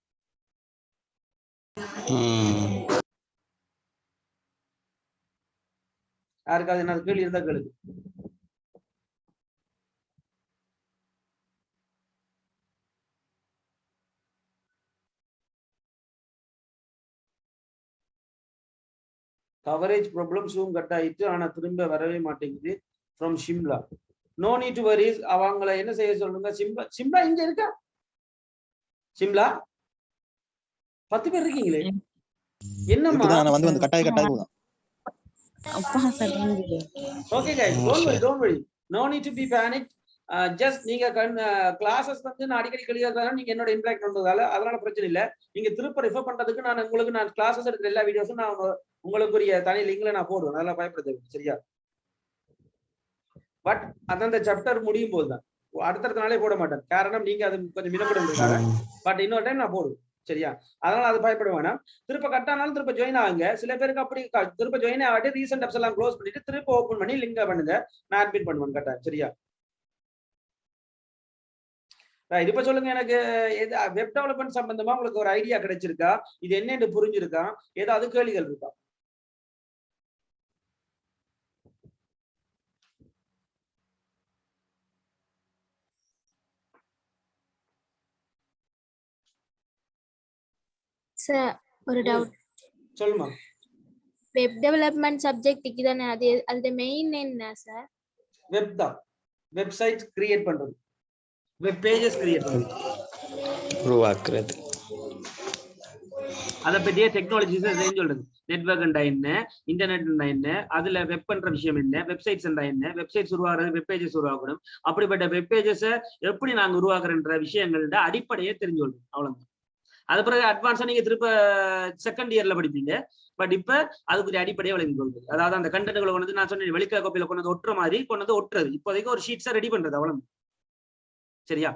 யாருக்காவது என்ன கேள்வி இருந்தா கேளுங்க. கவரேஜ் ப்ராப்ளம், ஜூம் கட் ஆயிட்டு ஆனா திரும்ப வரவே மாட்டேங்குது from Shimla. No need to worries. அவங்கள என்ன செய்ய சொல்லுங்க. ஷிம்லா இங்க இருக்கா? ஷிம்லா 10 பேர் இருக்கீங்களே, என்னம்மா? வந்து கட்டாய் போலாம். Okay guys, don't worry. No need to be panic. Just நீங்க கிளாஸஸ் வந்து நான் அடிக்கடி கழிக்கிறதால நீங்க என்னோட இம்பாக்ட் பண்றதால அதனால பிரச்சனை இல்லை. நீங்க திருப்ப ரெஃபர் பண்றதுக்கு நான் கிளாஸஸ் எடுக்கிற எல்லா வீடியோஸும் நான் உங்களுக்குரிய தனி லிங்க்ல நான் போடுவேன். அதெல்லாம் பயப்படுத்த சரியா? பட் அந்தந்த சாப்டர் முடியும் போதுதான், அடுத்தடுத்த நாளே போட மாட்டேன். காரணம் நீங்க அது கொஞ்சம் மினப்படுறதுனால. பட் இன்னொரு டைம் நான் போடுவேன் சரியா? அதனால அது பயப்பட வேணாம். திருப்ப கட்டானாலும் திருப்ப ஜாயின் ஆகுங்க. சில பேருக்கு அப்படி திருப்ப ஜாயின் ஆகிட்டு ரீசெண்ட் அப்ஸ் எல்லாம் க்ளோஸ் பண்ணிட்டு திருப்ப ஓபன் பண்ணி லிங்க் பண்ணுங்க, நான் அட்மிட் பண்ணுவேன் கட்டாயம் சரியா? இப்ப சொல்லுங்க, எனக்கு வெப் டெவலப்மெண்ட் சம்பந்தமா உங்களுக்கு ஒரு ஐடியா கிடைச்சிருக்கா? இது என்னன்னு புரிஞ்சிருக்கா? ஏதாவது கேள்விகள் இருக்கா? சார் ஒரு டவுட். சொல்லுமா. வெப் டெவலப்மெண்ட் சப்ஜெக்ட்டுக்கு தானே, அது மெயின் என்ன சார்? வெப் தான், வெப்சைட் கிரியேட் பண்றது, வெப் பேஜஸ் கிரியேட் பண்றது, உருவாக்குறது. அதை பற்றிய டெக்னாலஜிஸ் சொல்றது. நெட்வொர்க் என்ன, இன்டர்நெட் என்ன, அதுல வெப் பண்ற விஷயம் என்ன, வெப்சைட்ஸ் என்ன, வெப்சைட்ஸ் உருவாக்குறது, வெப் பேஜஸ் உருவாக்கணும். அப்படிப்பட்ட வெப் பேஜஸை எப்படி நாங்க உருவாக்குறன்ற விஷயங்களோட அடிப்படையே தெரிஞ்சு கொள்ளும். அவ்வளவுதான். அது பிறகு அட்வான்ஸா நீங்க திருப்ப செகண்ட் இயர்ல படிப்பீங்க. பட் இப்ப அதுக்கு அடிப்படையே விளங்கி கொள்வது. அதாவது அந்த கண்டென்ட்களை கொண்டு வந்து நான் சொன்னேன் வெளிக்கா கோப்பியில கொண்டு வந்து ஒட்டுற மாதிரி கொண்டு வந்து ஒட்டுறது. இப்போதைக்கு ஒரு ஷீட்ஸா ரெடி பண்றது அவ்வளவு சரியா?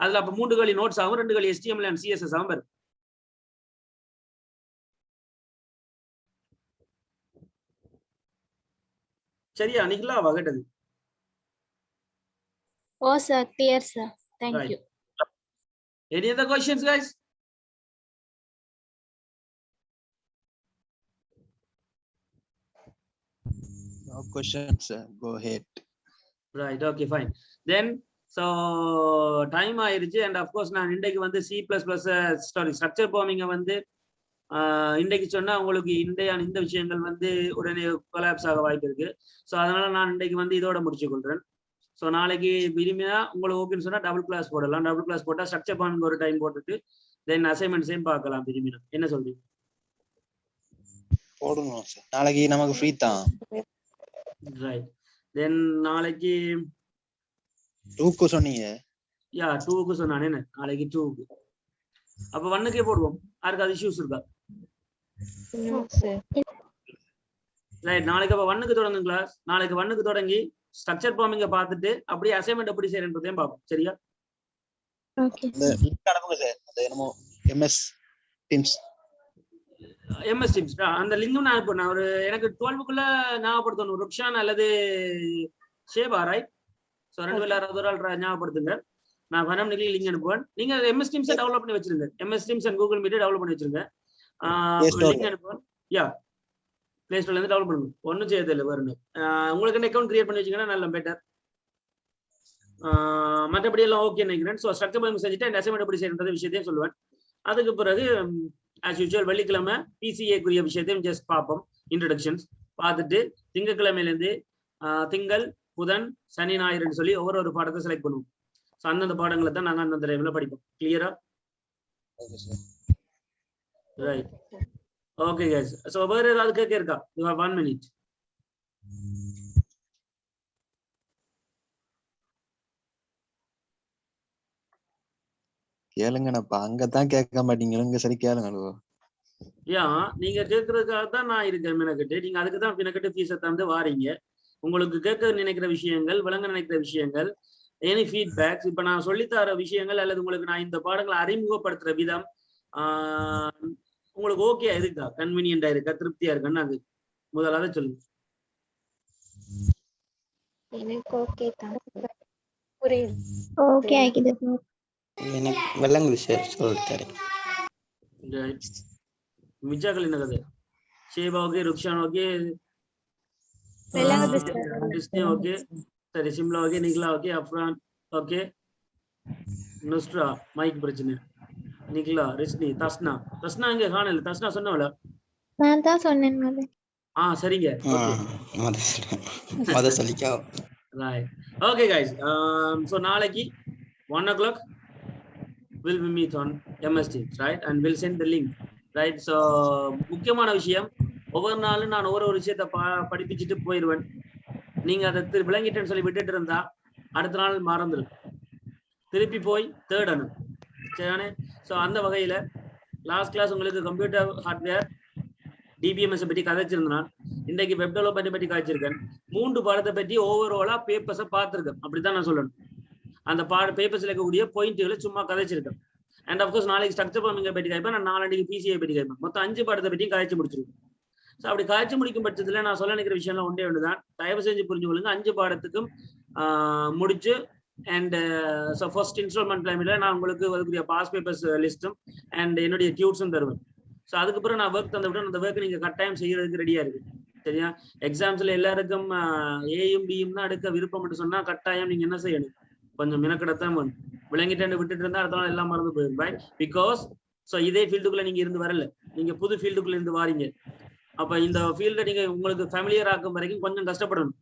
அதுல அப்ப 3 கலி நோட்ஸ் ஆகும், 2 கலி HTML and CSS ஆகும். சரியா? நிகழா வகட்டது. ஓ sir, clear sir. Thank you. Any other questions guys? No questions, go ahead. Right, okay, fine. Then so time ஆயிருச்சு. அண்ட் அஃப்கோர்ஸ் நான் இன்றைக்கு வந்து ஸ்ட்ரக்சர் ப்ரோக்ராமிங்கை வந்து இன்றைக்கு சொன்னா உங்களுக்கு இந்த விஷயங்கள் வந்து உடனே கொலாப்ஸ் ஆக வாய்ப்பு இருக்கு. ஸோ அதனால நான் இன்றைக்கு வந்து இதோட முடிச்சு கொள்றேன். ஸோ நாளைக்கு விரும்பினா உங்களுக்கு ஓகேன்னு சொன்னா டபுள் கிளாஸ் போடலாம். டபுள் கிளாஸ் போட்டா ஸ்ட்ரக்சர் ப்ரோக்ராமிங் ஒரு டைம் போட்டுட்டு தென் அசைன்மெண்ட்ஸையும் பார்க்கலாம் விரும்பினா. என்ன சொல்றீங்க? போடணும் சார், நாளைக்கு நமக்கு ஃப்ரீ தான். ரைட். தென் நாளைக்கு 2க்கு சொன்னீங்க. 2க்கு சொன்னானே, நாளைக்கு 2க்கு. அப்ப 1க்கே போடுவோம். யாருக்கு அது இஷ்யூஸ் இருக்கா? ரைட். நாளைக்கு அப்ப 1க்கு தொடங்கும் கிளாஸ். நாளைக்கு 1க்கு தொடங்கி ஸ்ட்ரக்சர் ப்ரோக்ராமிங்க பார்த்துட்டு அப்படியே அசைன்மெண்ட் எப்படி செய்யறதையும் பார்ப்போம். சரியா? ஓகே. இந்த லிங்க் அனுப்புங்க சார். அந்த என்னமோ MS Teams அந்த லிங்கும் நான் அனுப்புறேன். ஒரு எனக்கு 12க்குள்ள ஞாபகப்படுத்தணும். ருக்ஷான் அல்லது ஷேபா, ரைட்? ஸோ 2 பேர்ல யாராவது ஒரு ஆள் ஞாபகப்படுத்துங்க. நான் 12 மணிக்கு லிங்க் அனுப்புவேன். நீங்க MS Teams டெவலப் பண்ணி வச்சிருங்க. MS Teams and Google Meet develop பண்ணி வச்சிருங்க. லிங்க் அனுப்புவேன். பிளே ஸ்டோர்ல இருந்து டெவலப் பண்ணுங்க. ஒன்றும் செய்ய தெரியல பாருங்க. உங்களுக்கு அக்கௌண்ட் கிரியேட் பண்ணி வச்சீங்கன்னா நல்ல பெட்டர். மற்றபடி எல்லாம் ஓகே நினைக்கிறேன். ஸோ ஸ்ட்ரக்சர் ப்ரோக்ராமிங் செஞ்சுட்டு அசைன்மெண்ட் எப்படி செய்யறது விஷயத்தையும் சொல்லுவேன். அதுக்கு பிறகு ஆஸ் யூஸ்வல் வெள்ளிக்கிழமை PCA-க்குரிய விஷயத்தையும் ஜஸ்ட் பார்ப்போம். இன்ட்ரடக்ஷன்ஸ் பார்த்துட்டு திங்கட்கிழமையிலேருந்து திங்கள், புதன், சனி, ஞாயிறுன்னு சொல்லி ஒரு பாடத்தை செலக்ட் பண்ணுவோம். ஸோ அந்தந்த பாடங்களை தான் நாங்கள் அந்தந்த டைம்ல படிப்போம். கிளியரா? ரைட். Okay guys. ஸோ வேற ஏதாவது கேட்க இருக்கா? You have 1 minute. கேளுங்கண்ணப்பா, அங்கதான் கேட்க மாட்டீங்க. இங்க சரி கேளுங்க. நீங்க கேட்கறதுக்காக தான் நான் இருக்கேன் மெனக்கிட்டு. நீங்க அதுக்கு தான் மெனக்கிட்டு ஃபீஸை தந்து வாரீங்க. உங்களுக்கு கேட்க நினைக்கிற விஷயங்கள், விளங்க நினைக்கிற விஷயங்கள், எனி ஃபீட்பேக்ஸ், இப்ப நான் சொல்லித்தர விஷயங்கள் அல்லது உங்களுக்கு நான் இந்த பாடங்களை அறிமுகப்படுத்துற விதம் உங்களுக்கு ஓகே இருக்கா, கன்வீனியன்டா இருக்கா, திருப்தியா இருக்கான்னு அது முதலாவது சொல்லுங்க. எனக்கு ஓகே தான். புரியுது. ஓகே ஆகிது சார். எனக்கு விளங்குது சார், சொல்லித்தரேன். மிச்சாக்கள் என்ன கதை? Sheba okay, Rukshan okay, Christy okay, சரி, Simla okay, Nikla okay, Afran okay, Nusra mic பிரச்சனை, நிக்லா, ரிஷ்னி, தஸ்னா இங்க காணல. தஸ்னா சொன்னவள? நான் தான் சொன்னேன் முதல்ல. சரிங்க. மத சொல்லிக்கோ. ரைட். Okay guys. so நாளைக்கு 1 o'clock will we meet on MS Teams, right? And we'll send the link, right? So முக்கியமான விஷயம், ஒவ்வொரு நாளும் நான் ஒவ்வொரு விஷயத்தை படிப்பிச்சுட்டு போயிடுவேன். நீங்க அதை விளங்கிட்டேன்னு சொல்லி விட்டுட்டு இருந்தா அடுத்த நாள் மறந்துடும். திருப்பி போய் தேடணும். சரிதானே? ஸோ அந்த வகையில லாஸ்ட் கிளாஸ் உங்களுக்கு கம்ப்யூட்டர் ஹார்ட்வேர் DBMS பற்றி கதைச்சிருந்தேன். இன்றைக்கு வெப் டெவலப்மெண்ட் பற்றி காய்ச்சிருக்கேன். 3 பாடத்தை பற்றி ஓவராலா பேப்பர்ஸை பார்த்துருக்கேன். அப்படித்தான் நான் சொல்லணும். அந்த பேப்பர்ஸ்ல இருக்கக்கூடிய பாயிண்ட்களை சும்மா கதைச்சிருக்கேன். அண்ட் அப்கோர்ஸ் நாளைக்கு ஸ்ட்ரக்சர் ப்ரோக்ராமிங்கை பற்றி காய்ப்பேன். நான் நாளைக்கு PCA பற்றி காய்ப்பேன். மொத்தம் 5 பாடத்தை பற்றியும் காய்ச்சி முடிச்சிருக்கேன். ஸோ அப்படி காய்ச்சி முடிக்கும் பட்சத்துல நான் சொல்ல நினைக்கிற விஷயம்லாம் ஒன்றே ஒன்றுதான். தயவு செஞ்சு புரிஞ்சு கொள்ளுங்க. 5 பாடத்துக்கும் முடிச்சு அண்ட் ஸோ ஃபர்ஸ்ட் இன்ஸ்டால்மெண்ட் டைம்ல நான் உங்களுக்கு அதுக்குரிய பாஸ் பேப்பர்ஸ் லிஸ்ட்டும் அண்ட் என்னுடைய டியூட்ஸும் தருவேன். ஸோ அதுக்கப்புறம் நான் ஒர்க் தந்த விட அந்த ஒர்க் நீங்க கட்டாயம் செய்யறதுக்கு ரெடியா இருக்கு. சரியா? எக்ஸாம்ஸ்ல எல்லாருக்கும் Aயும் Bயும் தான் எடுக்க விருப்பம் சொன்னா கட்டாயம் நீங்க என்ன செய்யணும், கொஞ்சம் மெனக்கெடத்தான் வேணும். விளங்கிட்டு விட்டுட்டு இருந்தா அடுத்த நாள் எல்லாம் மறந்து போயிடும். ரைட்? பிகாஸ் ஸோ இதே ஃபீல்டுக்குள்ள நீங்க இருந்து வரல, நீங்க புது ஃபீல்டுக்குள்ள இருந்து வாரீங்க. அப்ப இந்த ஃபீல்டை நீங்க உங்களுக்கு ஃபேமிலியர் ஆக்கும் வரைக்கும் கொஞ்சம் கஷ்டப்படணும்.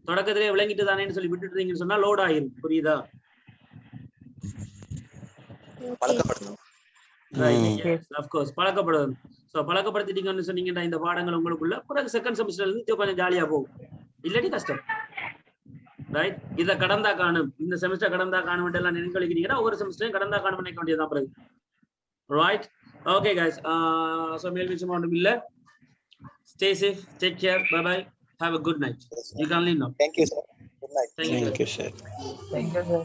தொடக்கத்திலே விளங்கிட்டு தானேன்னு சொல்லி விட்டுட்டீங்கன்னு சொன்னா லோட் ஆயிரும். புரியுதா? பழக்கப்படுது. ஸோ பழக்கப்படுத்திட்டீங்கன்னு சொன்னீங்கன்னா இந்த பாடங்கள் உங்களுக்குள்ள பிறகு செகண்ட் செமஸ்டர்ல இருந்து கொஞ்சம் ஜாலியா போகும். இல்லாட்டி கஷ்டம். ரைட்? இதை கடந்தா காணும், இந்த செமஸ்டர் கடந்தா காணும் எல்லாம் நினைக்கிறீங்கன்னா ஒரு செமஸ்டரையும் கடந்தா காணும் நினைக்க வேண்டியதான் பிறகு. Right? Okay guys. So male விஷயம் ஒன்றும் இல்லை. Stay safe, take care, bye bye, have a good night. You can leave now. Thank you sir. Good night. Thank you sir. Thank you sir.